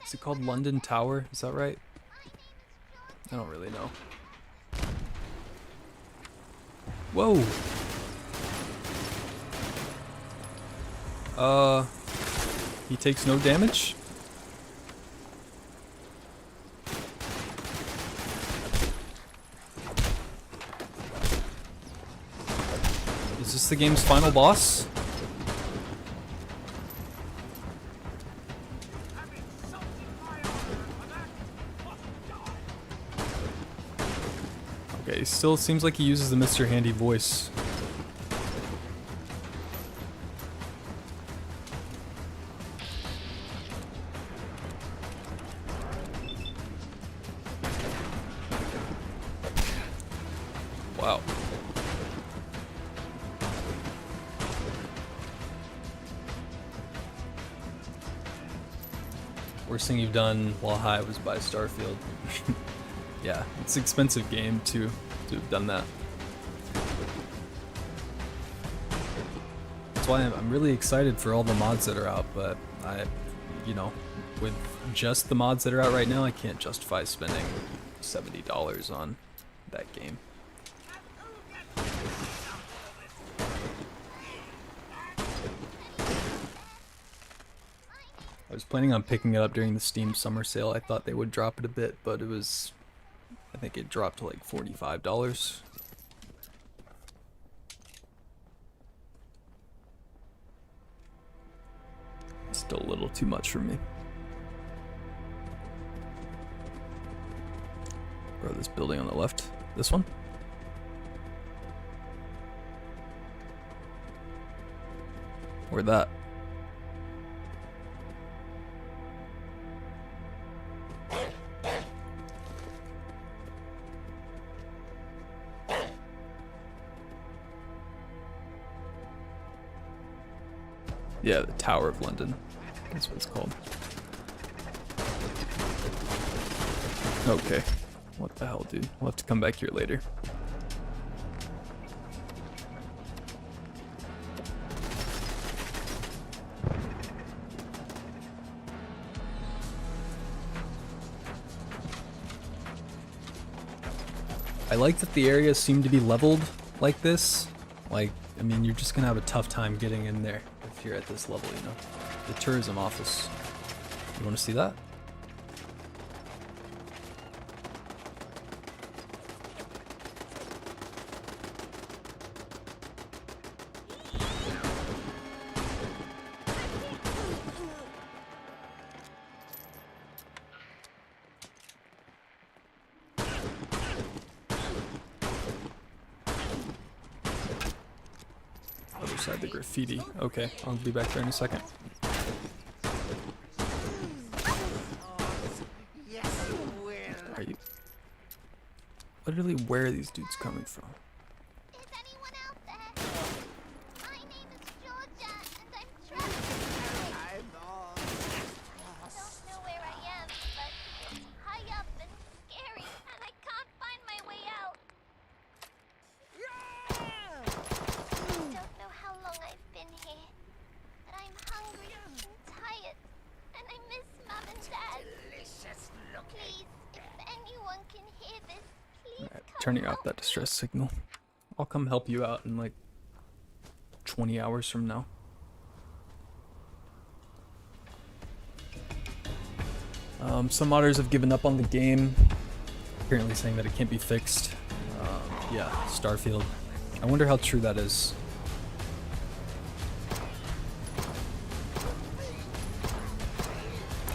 Is it called London Tower? Is that right? I don't really know. Whoa! He takes no damage? Is this the game's final boss? Okay, still seems like he uses the Mr. Handy voice. Wow. Worst thing you've done while high was buy Starfield. Yeah, it's an expensive game to have done that. That's why I'm really excited for all the mods that are out, but you know, with just the mods that are out right now, I can't justify spending $70 on that game. I was planning on picking it up during the Steam summer sale. I thought they would drop it a bit, but it was, I think it dropped to like $45. Still a little too much for me. Bro, this building on the left. This one? Or that? Yeah, the Tower of London. That's what it's called. Okay. What the hell, dude? We'll have to come back here later. I like that the areas seem to be leveled like this. Like, I mean, you're just gonna have a tough time getting in there if you're at this level, you know? The tourism office. You wanna see that? Other side, the graffiti. Okay, I'll be back there in a second. Are you... Literally, where are these dudes coming from? Is anyone out there? My name is Georgia, and I'm trapped. I don't know where I am, but it's high up and scary, and I can't find my way out. I don't know how long I've been here, but I'm hungry and tired, and I miss Mom and Dad. Please, if anyone can hear this, please Alright, come turning off help that distress signal. I'll come help you out in like 20 hours from now. Some modders have given up on the game, apparently saying that it can't be fixed. Yeah, Starfield. I wonder how true that is.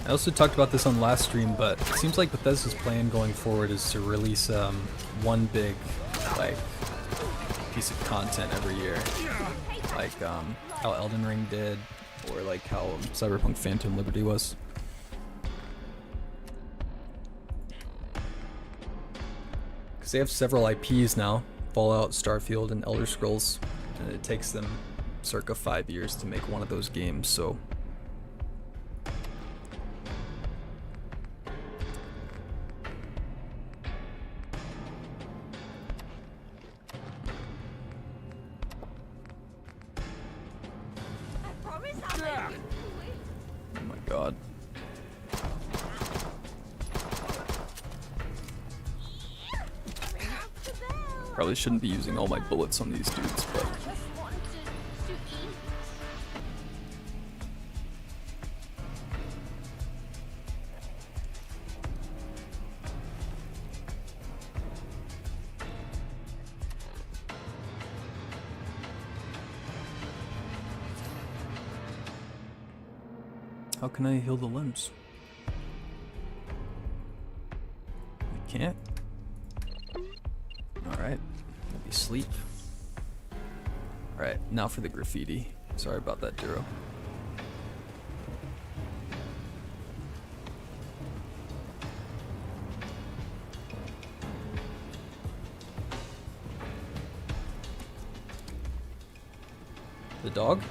I also talked about this on last stream, but it seems like Bethesda's plan going forward is to release one big like piece of content every year, like how Elden Ring did, or like how Cyberpunk Phantom Liberty was. Because they have several IPs now, Fallout, Starfield, and Elder Scrolls, and it takes them circa 5 years to make one of those games, so... Oh my god. Probably shouldn't be using all my bullets on these dudes, but... How can I heal the limbs? I can't? Alright, let me sleep. Alright, now for the graffiti. Sorry about that, Duro. The dog?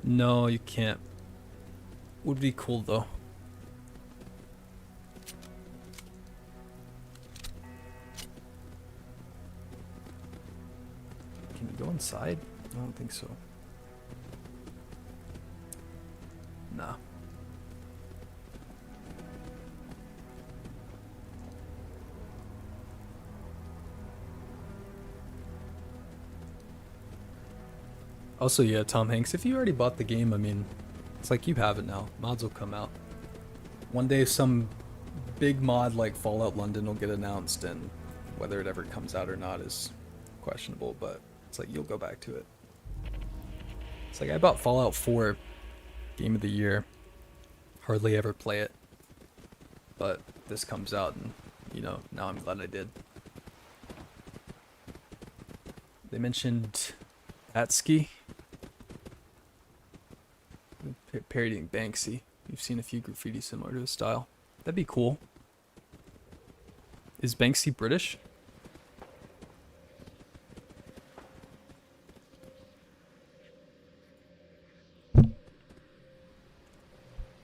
No, you can't. Would be cool though. Can you go inside? I don't think so. Nah. Also, yeah, Tom Hanks, if you already bought the game, I mean, it's like you have it now. Mods will come out. One day some big mod like Fallout London will get announced, and whether it ever comes out or not is questionable, but it's like you'll go back to it. It's like I bought Fallout 4 Game of the Year. Hardly ever play it. But this comes out and, you know, now I'm glad I did. They mentioned Atski. Parodying Banksy. You've seen a few graffiti similar to his style. That'd be cool. Is Banksy British?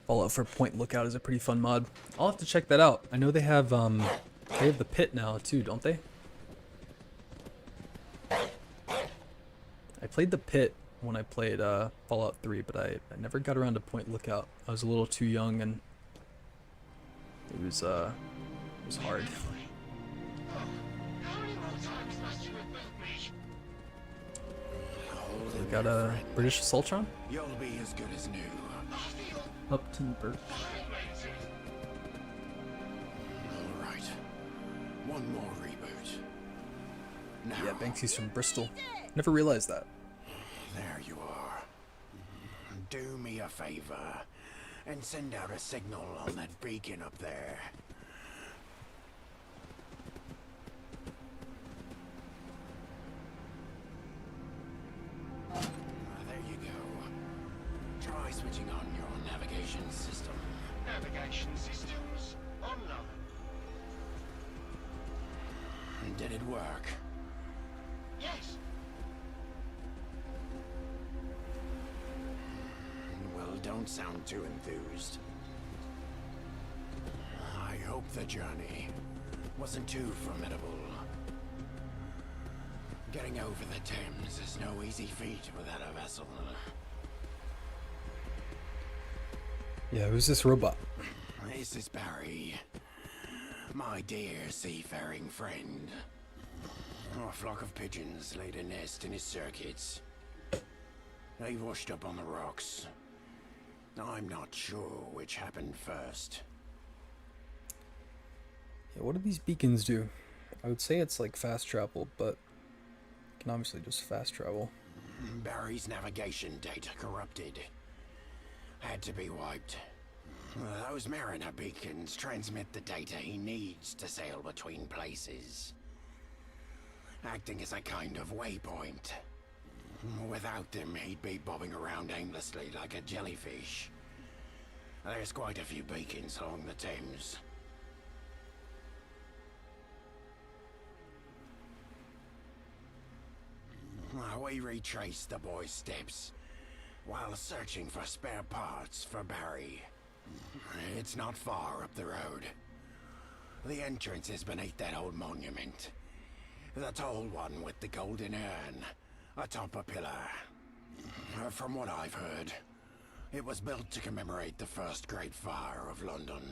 Fallout for Point Lookout is a pretty fun mod. I'll have to check that out. I know they have the pit now too, don't they? I played the pit when I played Fallout 3, but I never got around to Point Lookout. I was a little too young and it was hard. We got a British Assaultron? You'll be as good as new. Upton Burke. Alright. One more reboot. Now, Yeah, Banksy's from Bristol. Never realized that. there you are. Do me a favor and send out a signal on that beacon up there. There you go. Try switching on your navigation system. Navigation systems online. Did it work? Yes. Well, don't sound too enthused. I hope the journey wasn't too formidable. Getting over the Thames is no easy feat without a vessel. Yeah, who's this robot? This is Barry, my dear seafaring friend. A flock of pigeons laid a nest in his circuits. They washed up on the rocks. I'm not sure which happened first. Yeah, what do these beacons do? I would say it's like fast travel, but you can obviously just fast travel. Barry's navigation data corrupted. Had to be wiped. Those mariner beacons transmit the data he needs to sail between places, acting as a kind of waypoint. Without them, he'd be bobbing around aimlessly like a jellyfish. There's quite a few beacons along the Thames. We retraced the boy's steps while searching for spare parts for Barry. It's not far up the road. The entrance is beneath that old monument. The tall one with the golden urn atop a pillar. From what I've heard, it was built to commemorate the first great fire of London.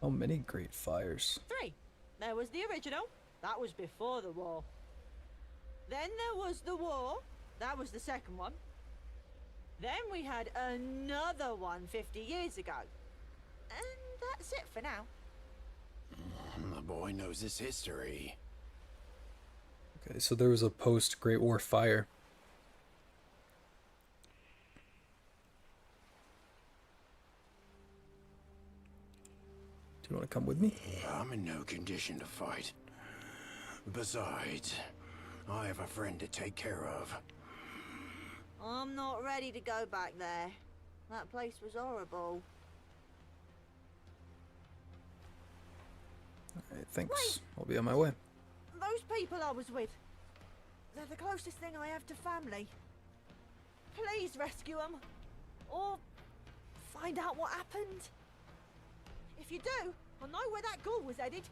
Oh, many great fires. 3. There was the original. That was before the war. Then there was the war. That was the second one. Then we had another one 50 years ago. And that's it for now. The boy knows his history. Okay, so there was a post-Great War fire. Do you want to come with me? I'm in no condition to fight. Besides, I have a friend to take care of. I'm not ready to go back there. That place was horrible. Alright, thanks. I'll be on my way. Those people I was with, they're the closest thing I have to family. Please rescue them. Or find out what happened. If you do, I'll know where that ghoul was headed.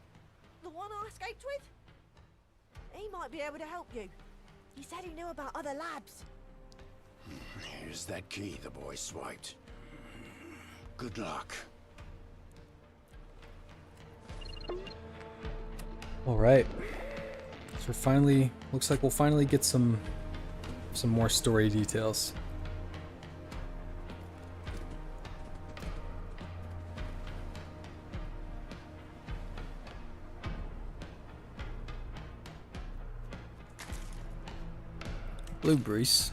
The one I escaped with. He might be able to help you. He said he knew about other labs. Here's that key the boy swiped. Good luck. Alright. So finally, looks like we'll finally get some more story details. Blue Breeze.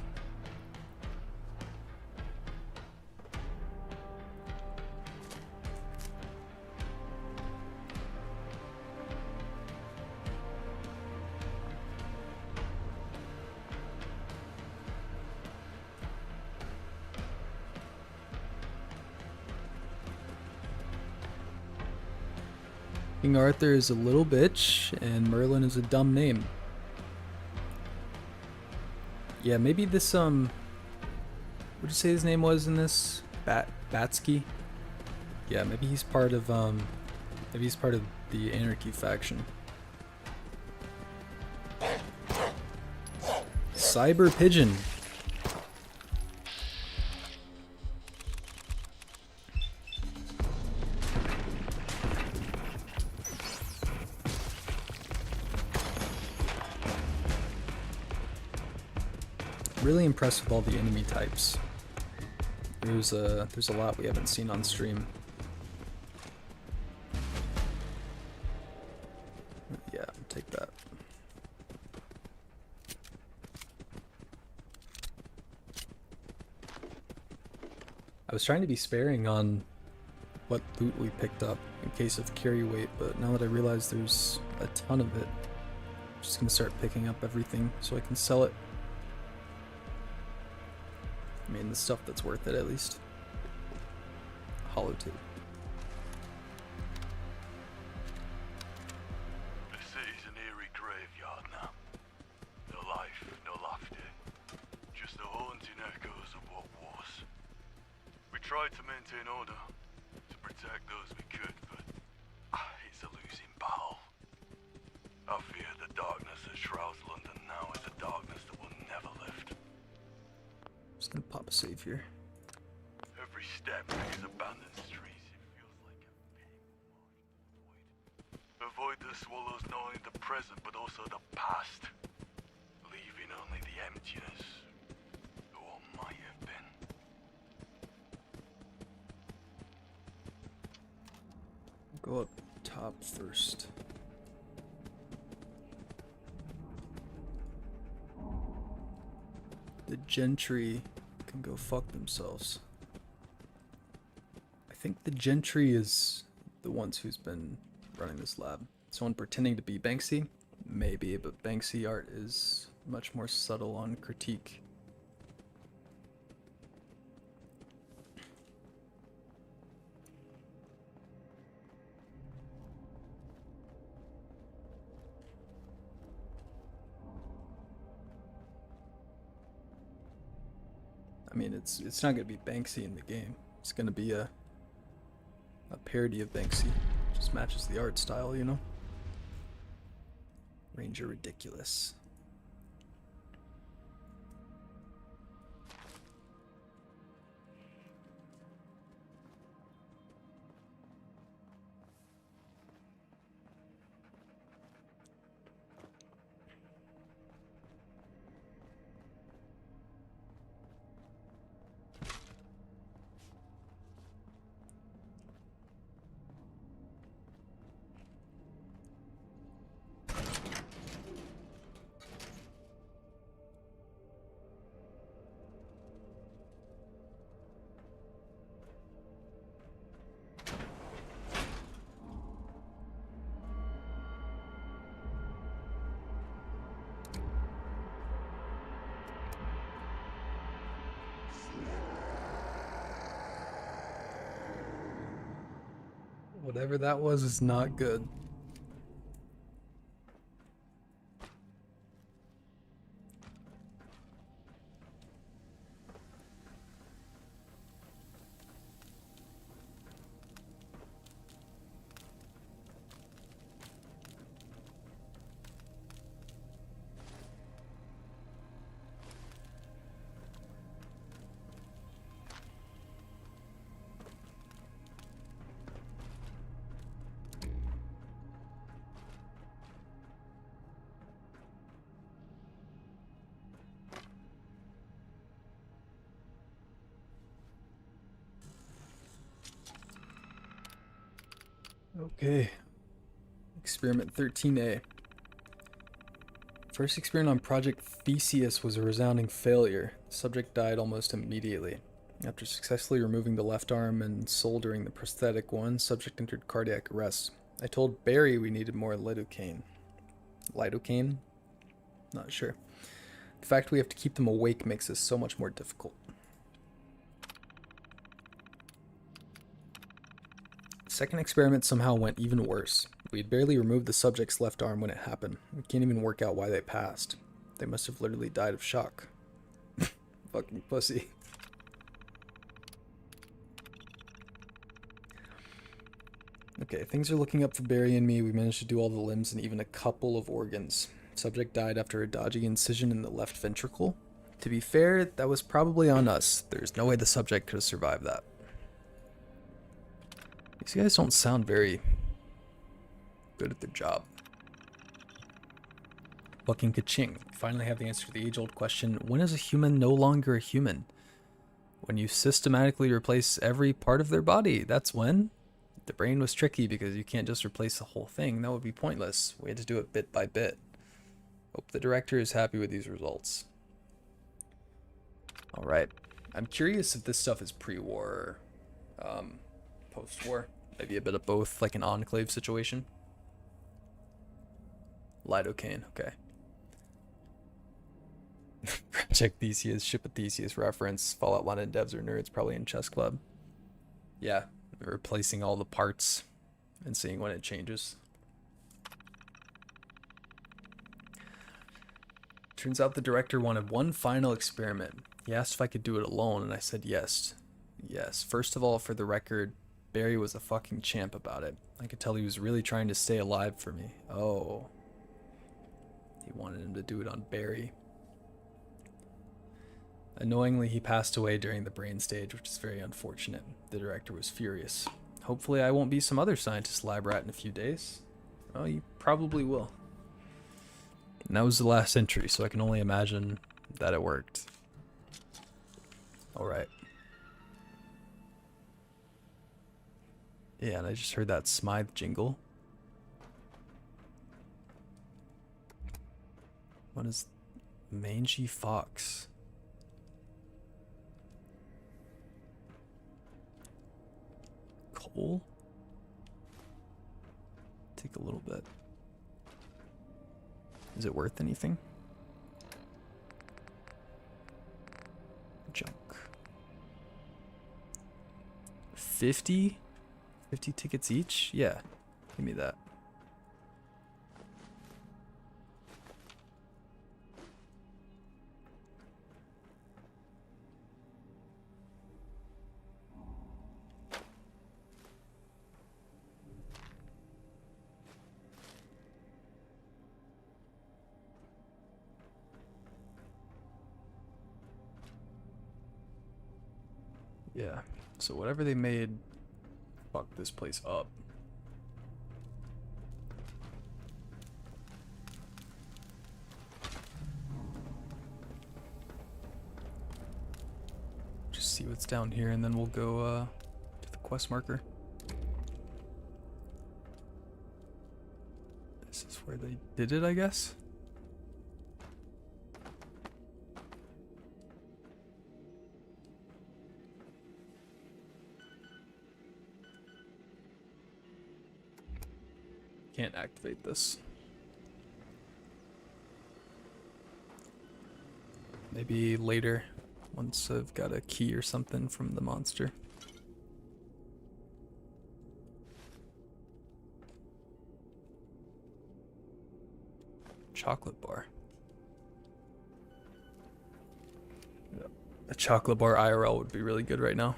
King Arthur is a little bitch, and Merlin is a dumb name. Yeah, maybe this, what'd you say his name was in this? Batsky? Yeah, maybe he's part of, the Anarchy faction. Cyber Pigeon. Really impressed with all the enemy types. There's a lot we haven't seen on stream. Yeah, take that. I was trying to be sparing on what loot we picked up in case of carry weight, but now that I realize there's a ton of it, I'm just gonna start picking up everything so I can sell it. I mean, the stuff that's worth it, at least. Hollow tape. The city's an eerie graveyard now. No life, no laughter. Just the haunting echoes of what was. tried to maintain order, to protect those we could, but it's a losing battle. I fear the darkness that shrouds London now is a darkness that will never lift. Just gonna pop a save here. Every step through abandoned streets, it feels like a big void. A void that swallows not only the present but also the past, leaving only the emptiness of what might have been. Go up top first. The gentry can go fuck themselves. I think the gentry is the ones who's been running this lab. Someone pretending to be Banksy? Maybe, but Banksy art is much more subtle on critique. I mean, it's not gonna be Banksy in the game. It's gonna be a parody of Banksy. Just matches the art style, you know? Ranger ridiculous. Whatever that was is not good. Okay. Experiment 13A. First experiment on Project Theseus was a resounding failure. The subject died almost immediately. After successfully removing the left arm and soldering the prosthetic one, subject entered cardiac arrest. I told Barry we needed more lidocaine. Lidocaine? Not sure. The fact we have to keep them awake makes this so much more difficult. The second experiment somehow went even worse. We had barely removed the subject's left arm when it happened. We can't even work out why they passed. They must have literally died of shock. Fucking pussy. Okay, things are looking up for Barry and me. We managed to do all the limbs and even a couple of organs. Subject died after a dodgy incision in the left ventricle. To be fair, that was probably on us. There's no way the subject could have survived that. These guys don't sound very good at their job. Fucking ka-ching. Finally have the answer to the age-old question, when is a human no longer a human? When you systematically replace every part of their body, that's when. The brain was tricky because you can't just replace the whole thing. That would be pointless. We had to do it bit by bit. Hope the director is happy with these results. Alright. I'm curious if this stuff is pre-war or post-war. Maybe a bit of both, like an enclave situation. Lidocaine, okay. Project Theseus, Ship of Theseus reference. Fallout London devs are nerds, probably in chess club. Yeah, replacing all the parts and seeing when it changes. Turns out the director wanted one final experiment. He asked if I could do it alone, and I said yes. Yes, first of all, for the record, Barry was a fucking champ about it. I could tell he was really trying to stay alive for me. Oh. He wanted him to do it on Barry. Annoyingly, he passed away during the brain stage, which is very unfortunate. The director was furious. Hopefully I won't be some other scientist lab rat in a few days. Well, you probably will. And that was the last entry, so I can only imagine that it worked. Alright. Yeah, and I just heard that Smythe jingle. What is Mangy Fox? Coal? Take a little bit. Is it worth anything? Junk. 50? 50 tickets each? Yeah, give me that. Yeah, so whatever they made fucked this place up. Just see what's down here and then we'll go to the quest marker. This is where they did it, I guess. Can't activate this. Maybe later, once I've got a key or something from the monster. Chocolate bar. Yep. A chocolate bar IRL would be really good right now.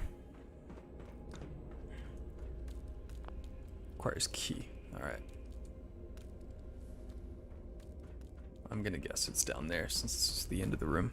Requires key. Alright. I'm gonna guess it's down there since this is the end of the room.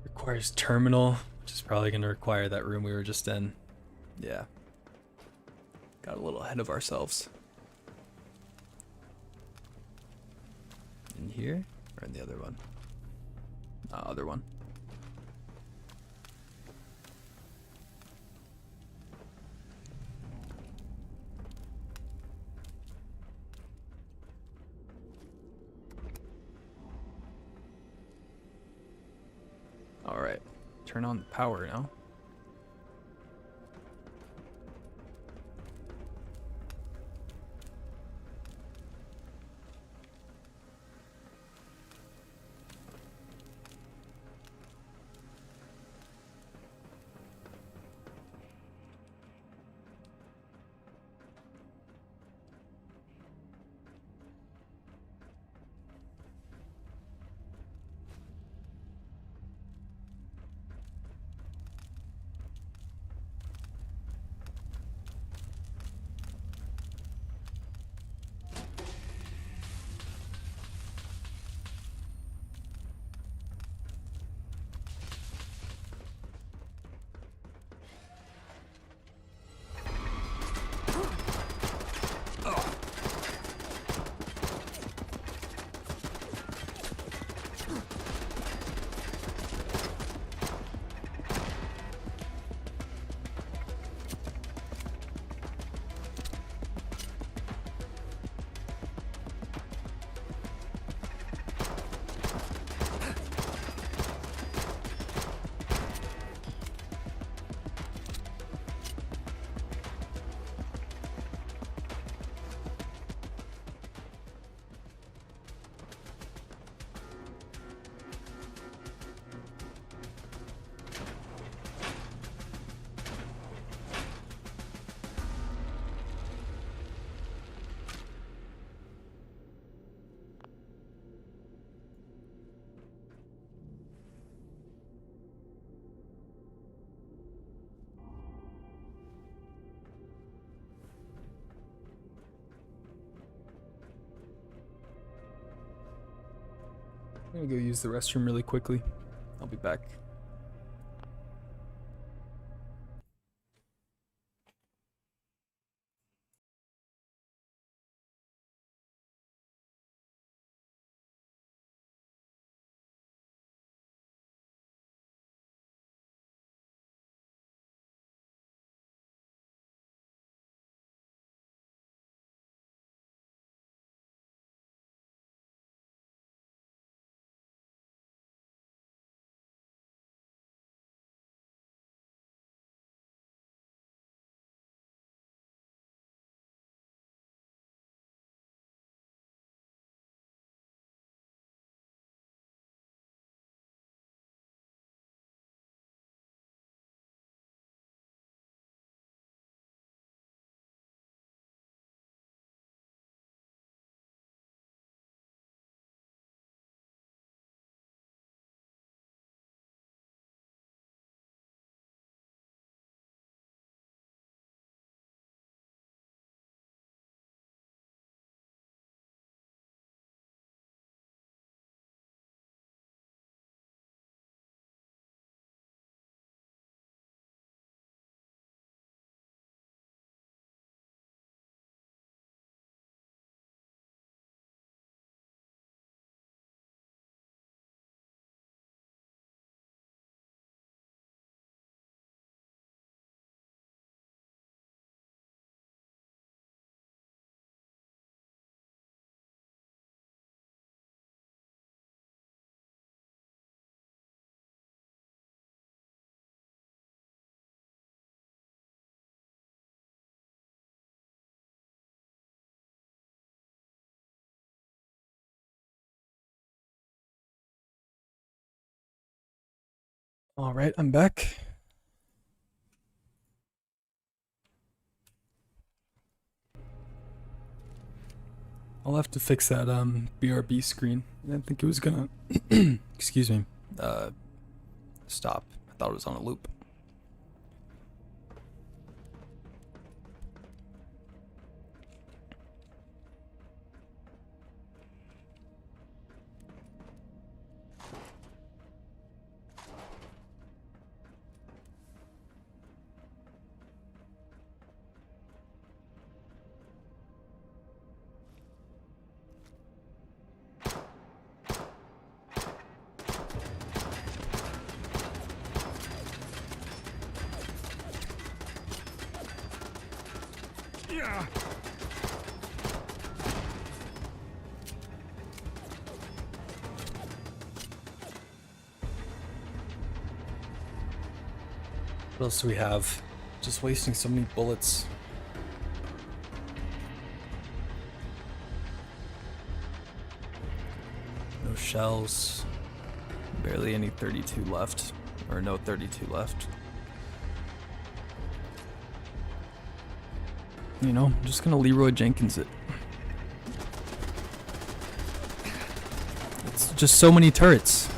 Requires terminal, which is probably going to require that room we were just in. Yeah. Got a little ahead of ourselves. In here? Or in the other one? Other one. Alright, turn on the power now. I'm gonna go use the restroom really quickly. I'll be back. All right, I'm back. I'll have to fix that BRB screen. I didn't think it was gonna excuse me. Stop. I thought it was on a loop. What else do we have? Just wasting so many bullets. No shells. Barely any 32 left. Or no 32 left. You know, I'm just gonna Leroy Jenkins it. It's just so many turrets.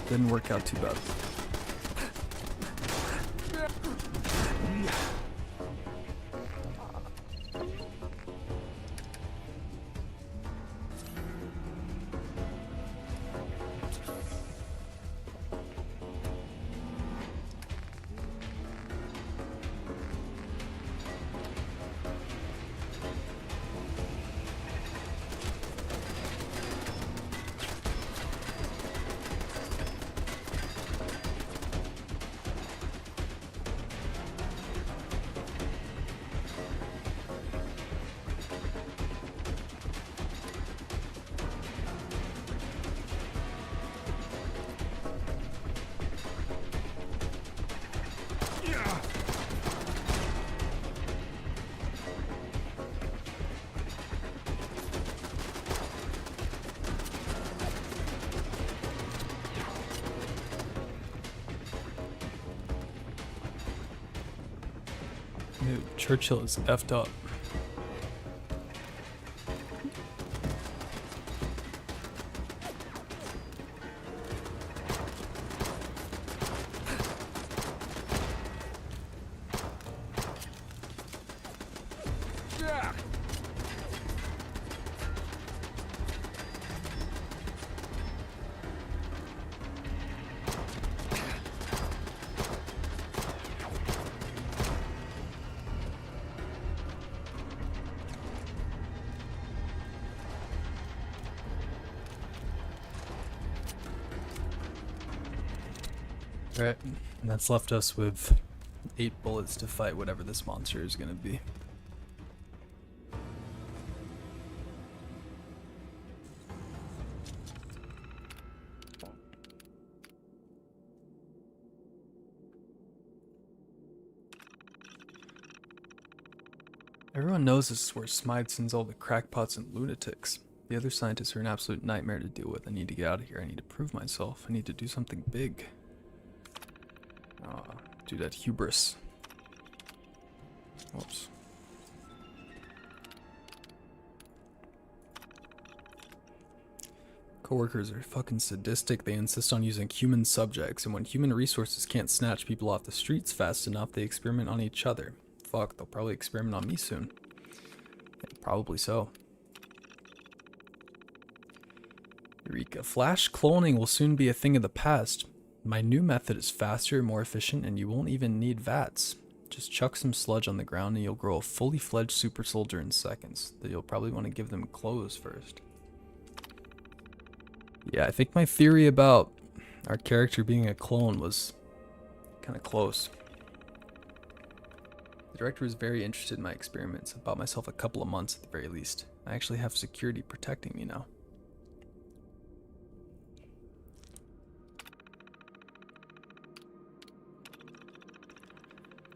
Didn't work out too bad. Dude, Churchill is effed up. Right, and that's left us with 8 bullets to fight whatever this monster is gonna be. Everyone knows this is where Smythe sends all the crackpots and lunatics. The other scientists are an absolute nightmare to deal with. I need to get out of here. I need to prove myself. I need to do something big. Do that hubris. Whoops. Coworkers are fucking sadistic. They insist on using human subjects, and when human resources can't snatch people off the streets fast enough, they experiment on each other. Fuck, they'll probably experiment on me soon. Probably so. Eureka. Flash cloning will soon be a thing of the past. My new method is faster, more efficient, and you won't even need VATS. Just chuck some sludge on the ground and you'll grow a fully fledged super soldier in seconds. Though you'll probably want to give them clothes first. Yeah, I think my theory about our character being a clone was kind of close. The director was very interested in my experiments. I bought myself a couple of months at the very least. I actually have security protecting me now.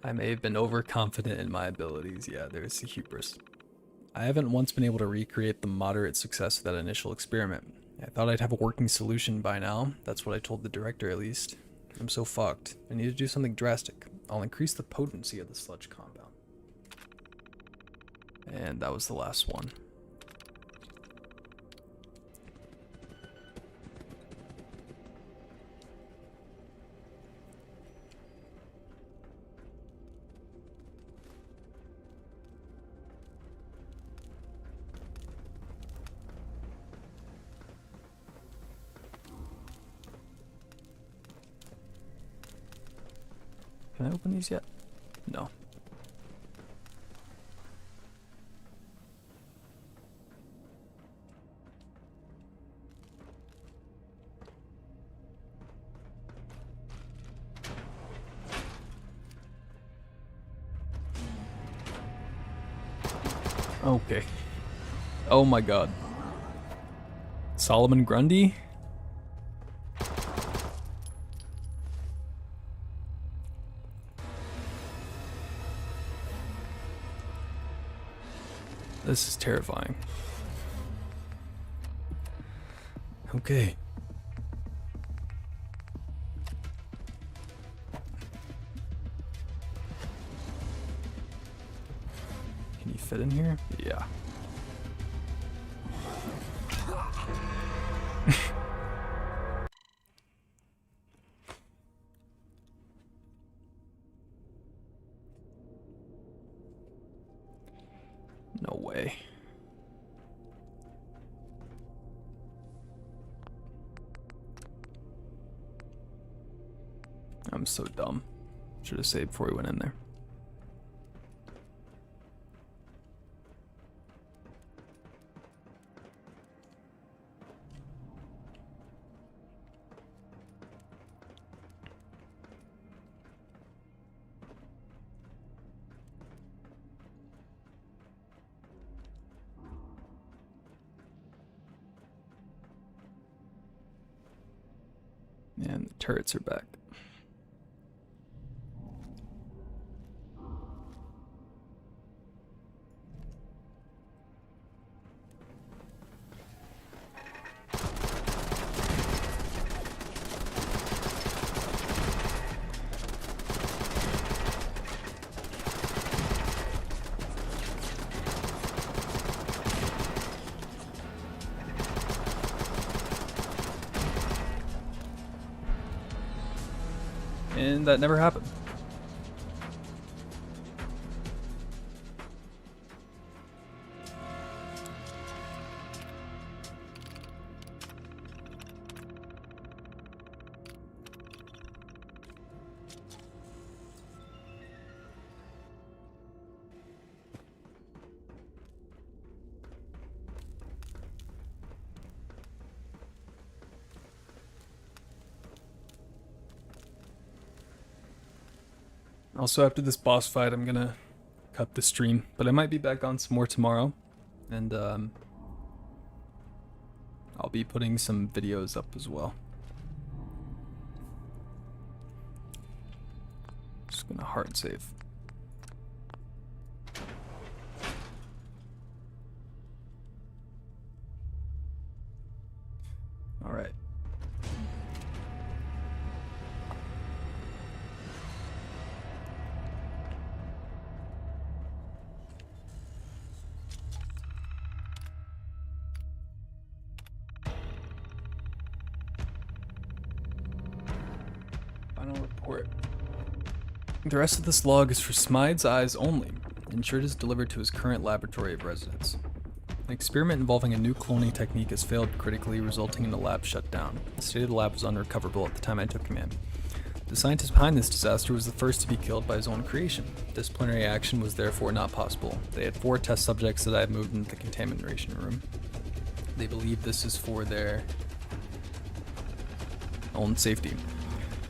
I may have been overconfident in my abilities. Yeah, there's the hubris. I haven't once been able to recreate the moderate success of that initial experiment. I thought I'd have a working solution by now. That's what I told the director, at least. I'm so fucked. I need to do something drastic. I'll increase the potency of the sludge compound. And that was the last one. Can I open these yet? No. Okay. Oh my god. Solomon Grundy? This is terrifying. Okay. Can you fit in here? Yeah. No way. I'm so dumb. Should have saved before we went in there. And the turrets are back. And that never happened. Also, after this boss fight, I'm gonna cut the stream, but I might be back on some more tomorrow, and I'll be putting some videos up as well. Just gonna hard save. All right. Final report. The rest of this log is for Smide's eyes only. Ensure it is delivered to his current laboratory of residence. An experiment involving a new cloning technique has failed critically, resulting in the lab shutdown. The state of the lab was unrecoverable at the time I took command. The scientist behind this disaster was the first to be killed by his own creation. Disciplinary action was therefore not possible. They had 4 test subjects that I had moved into the contamination room. They believe this is for their own safety.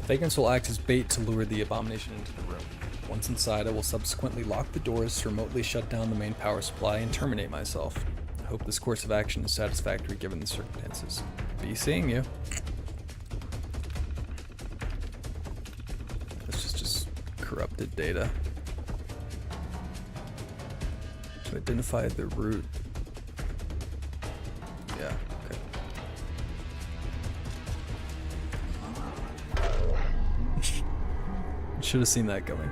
Vagrants will act as bait to lure the abomination into the room. Once inside, I will subsequently lock the doors, remotely shut down the main power supply, and terminate myself. I hope this course of action is satisfactory given the circumstances. Be seeing you. This is just corrupted data. To identify the root. Yeah, okay. Should have seen that coming.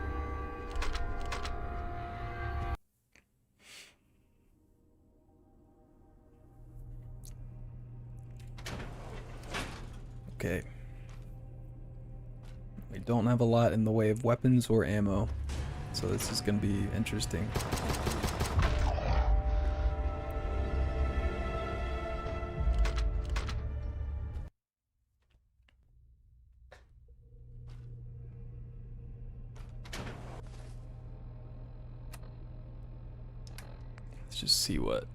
Okay. We don't have a lot in the way of weapons or ammo, so this is going to be interesting. Let's just see what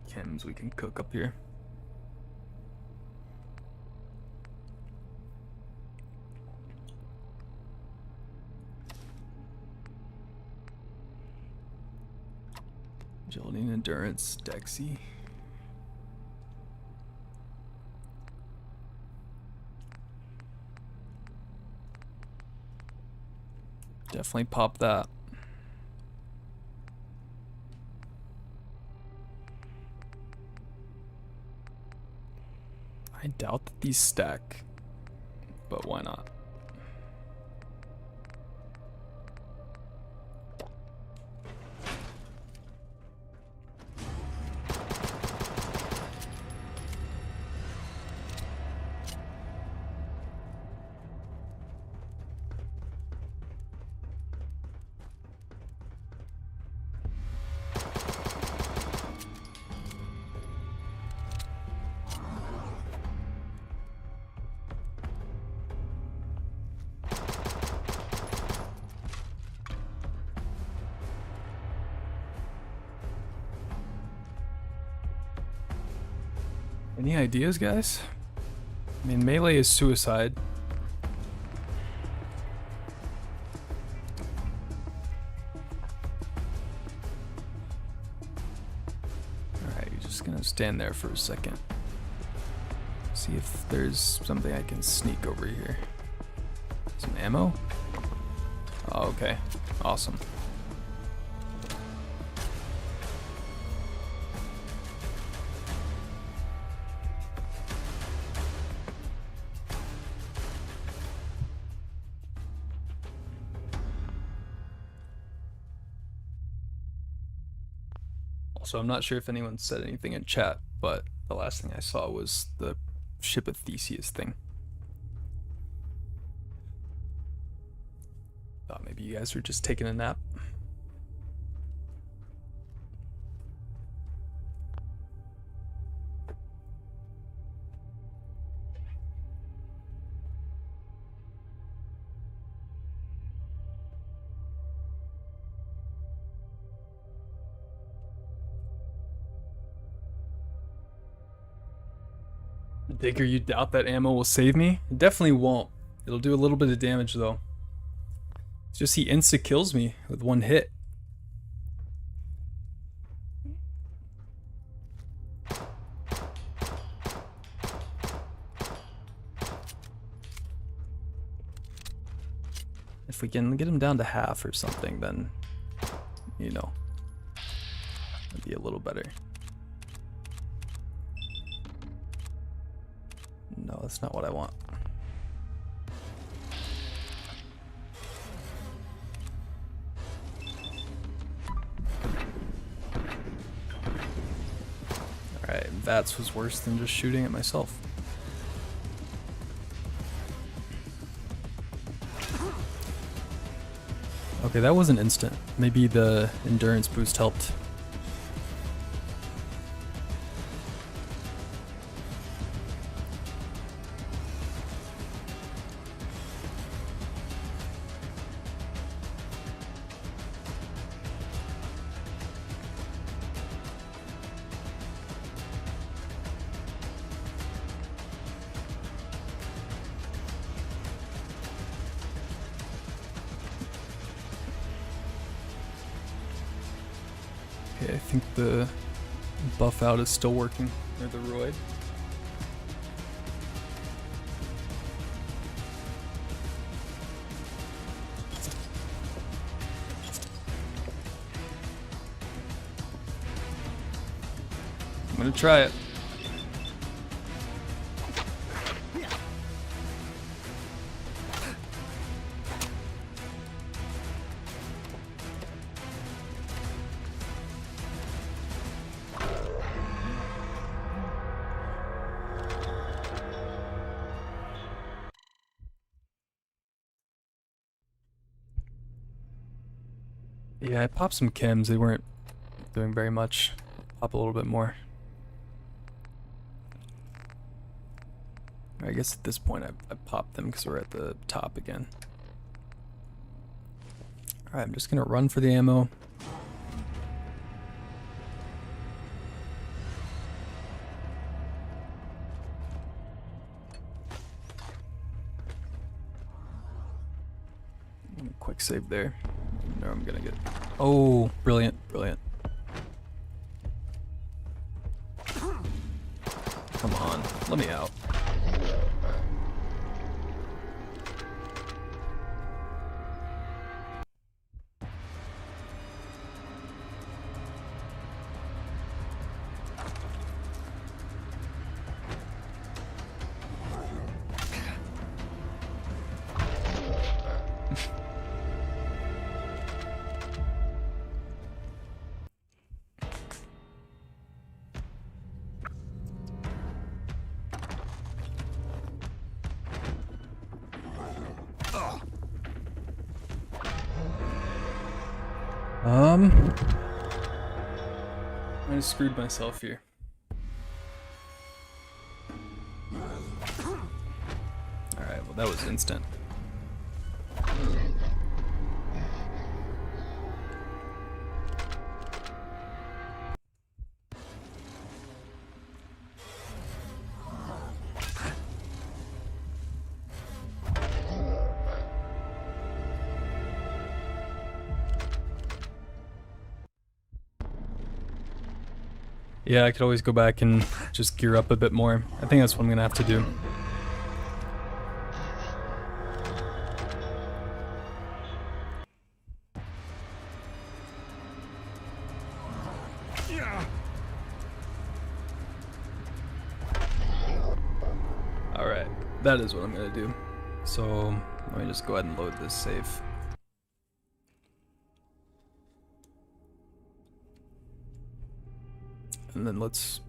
chems we can cook up here. Agility and endurance, Dexy. Definitely pop that. I doubt that these stack, but why not? Any ideas, guys? I mean, melee is suicide. Alright, you're just gonna stand there for a second. See if there's something I can sneak over here. Some ammo? Oh, okay. Awesome. So I'm not sure if anyone said anything in chat, but the last thing I saw was the ship of Theseus thing. Thought maybe you guys were just taking a nap. Digger, you doubt that ammo will save me? It definitely won't. It'll do a little bit of damage though. It's just he insta-kills me with one hit. If we can get him down to half or something, then, you know, it'd be a little better. No, that's not what I want. Alright, VATS was worse than just shooting at myself. Okay, that wasn't instant. Maybe the endurance boost helped. Okay, I think the buff out is still working, or the roid. I'm gonna try it. Yeah, I popped some chems. They weren't doing very much. Pop a little bit more. I guess at this point I popped them because we're at the top again. Alright, I'm just gonna run for the ammo. Quick save there. No, I'm gonna get. Oh, brilliant, brilliant. Come on, let me out. I just screwed myself here. Alright, well that was instant. Yeah, I could always go back and just gear up a bit more. I think that's what I'm gonna have to do. Alright, that is what I'm gonna do. So, let me just go ahead and load this save. And then let's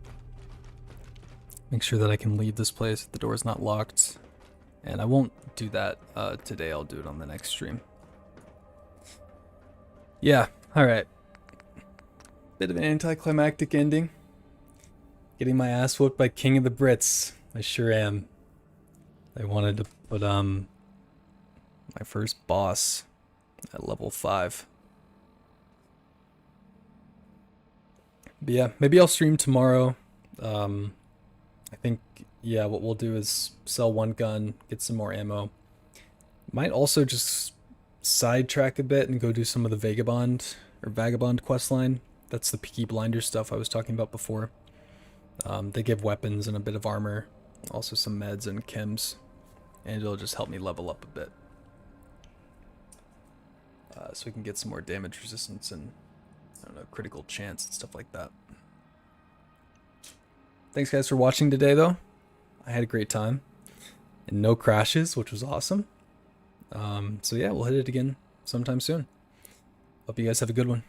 make sure that I can leave this place if the door's not locked. And I won't do that today, I'll do it on the next stream. Yeah, alright. Bit of an anticlimactic ending. Getting my ass whooped by King of the Brits. I sure am. I wanted to put my first boss at level 5. But yeah, maybe I'll stream tomorrow. I think, yeah, what we'll do is sell one gun, get some more ammo. Might also just sidetrack a bit and go do some of the Vagabond quest line. That's the Peaky Blinders stuff I was talking about before. They give weapons and a bit of armor, also some meds and chems, and it'll just help me level up a bit. So we can get some more damage resistance and, I don't know, critical chance and stuff like that. Thanks guys for watching today though. I had a great time. And no crashes, which was awesome. So yeah, we'll hit it again sometime soon. Hope you guys have a good one.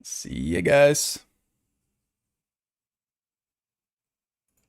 See ya, guys.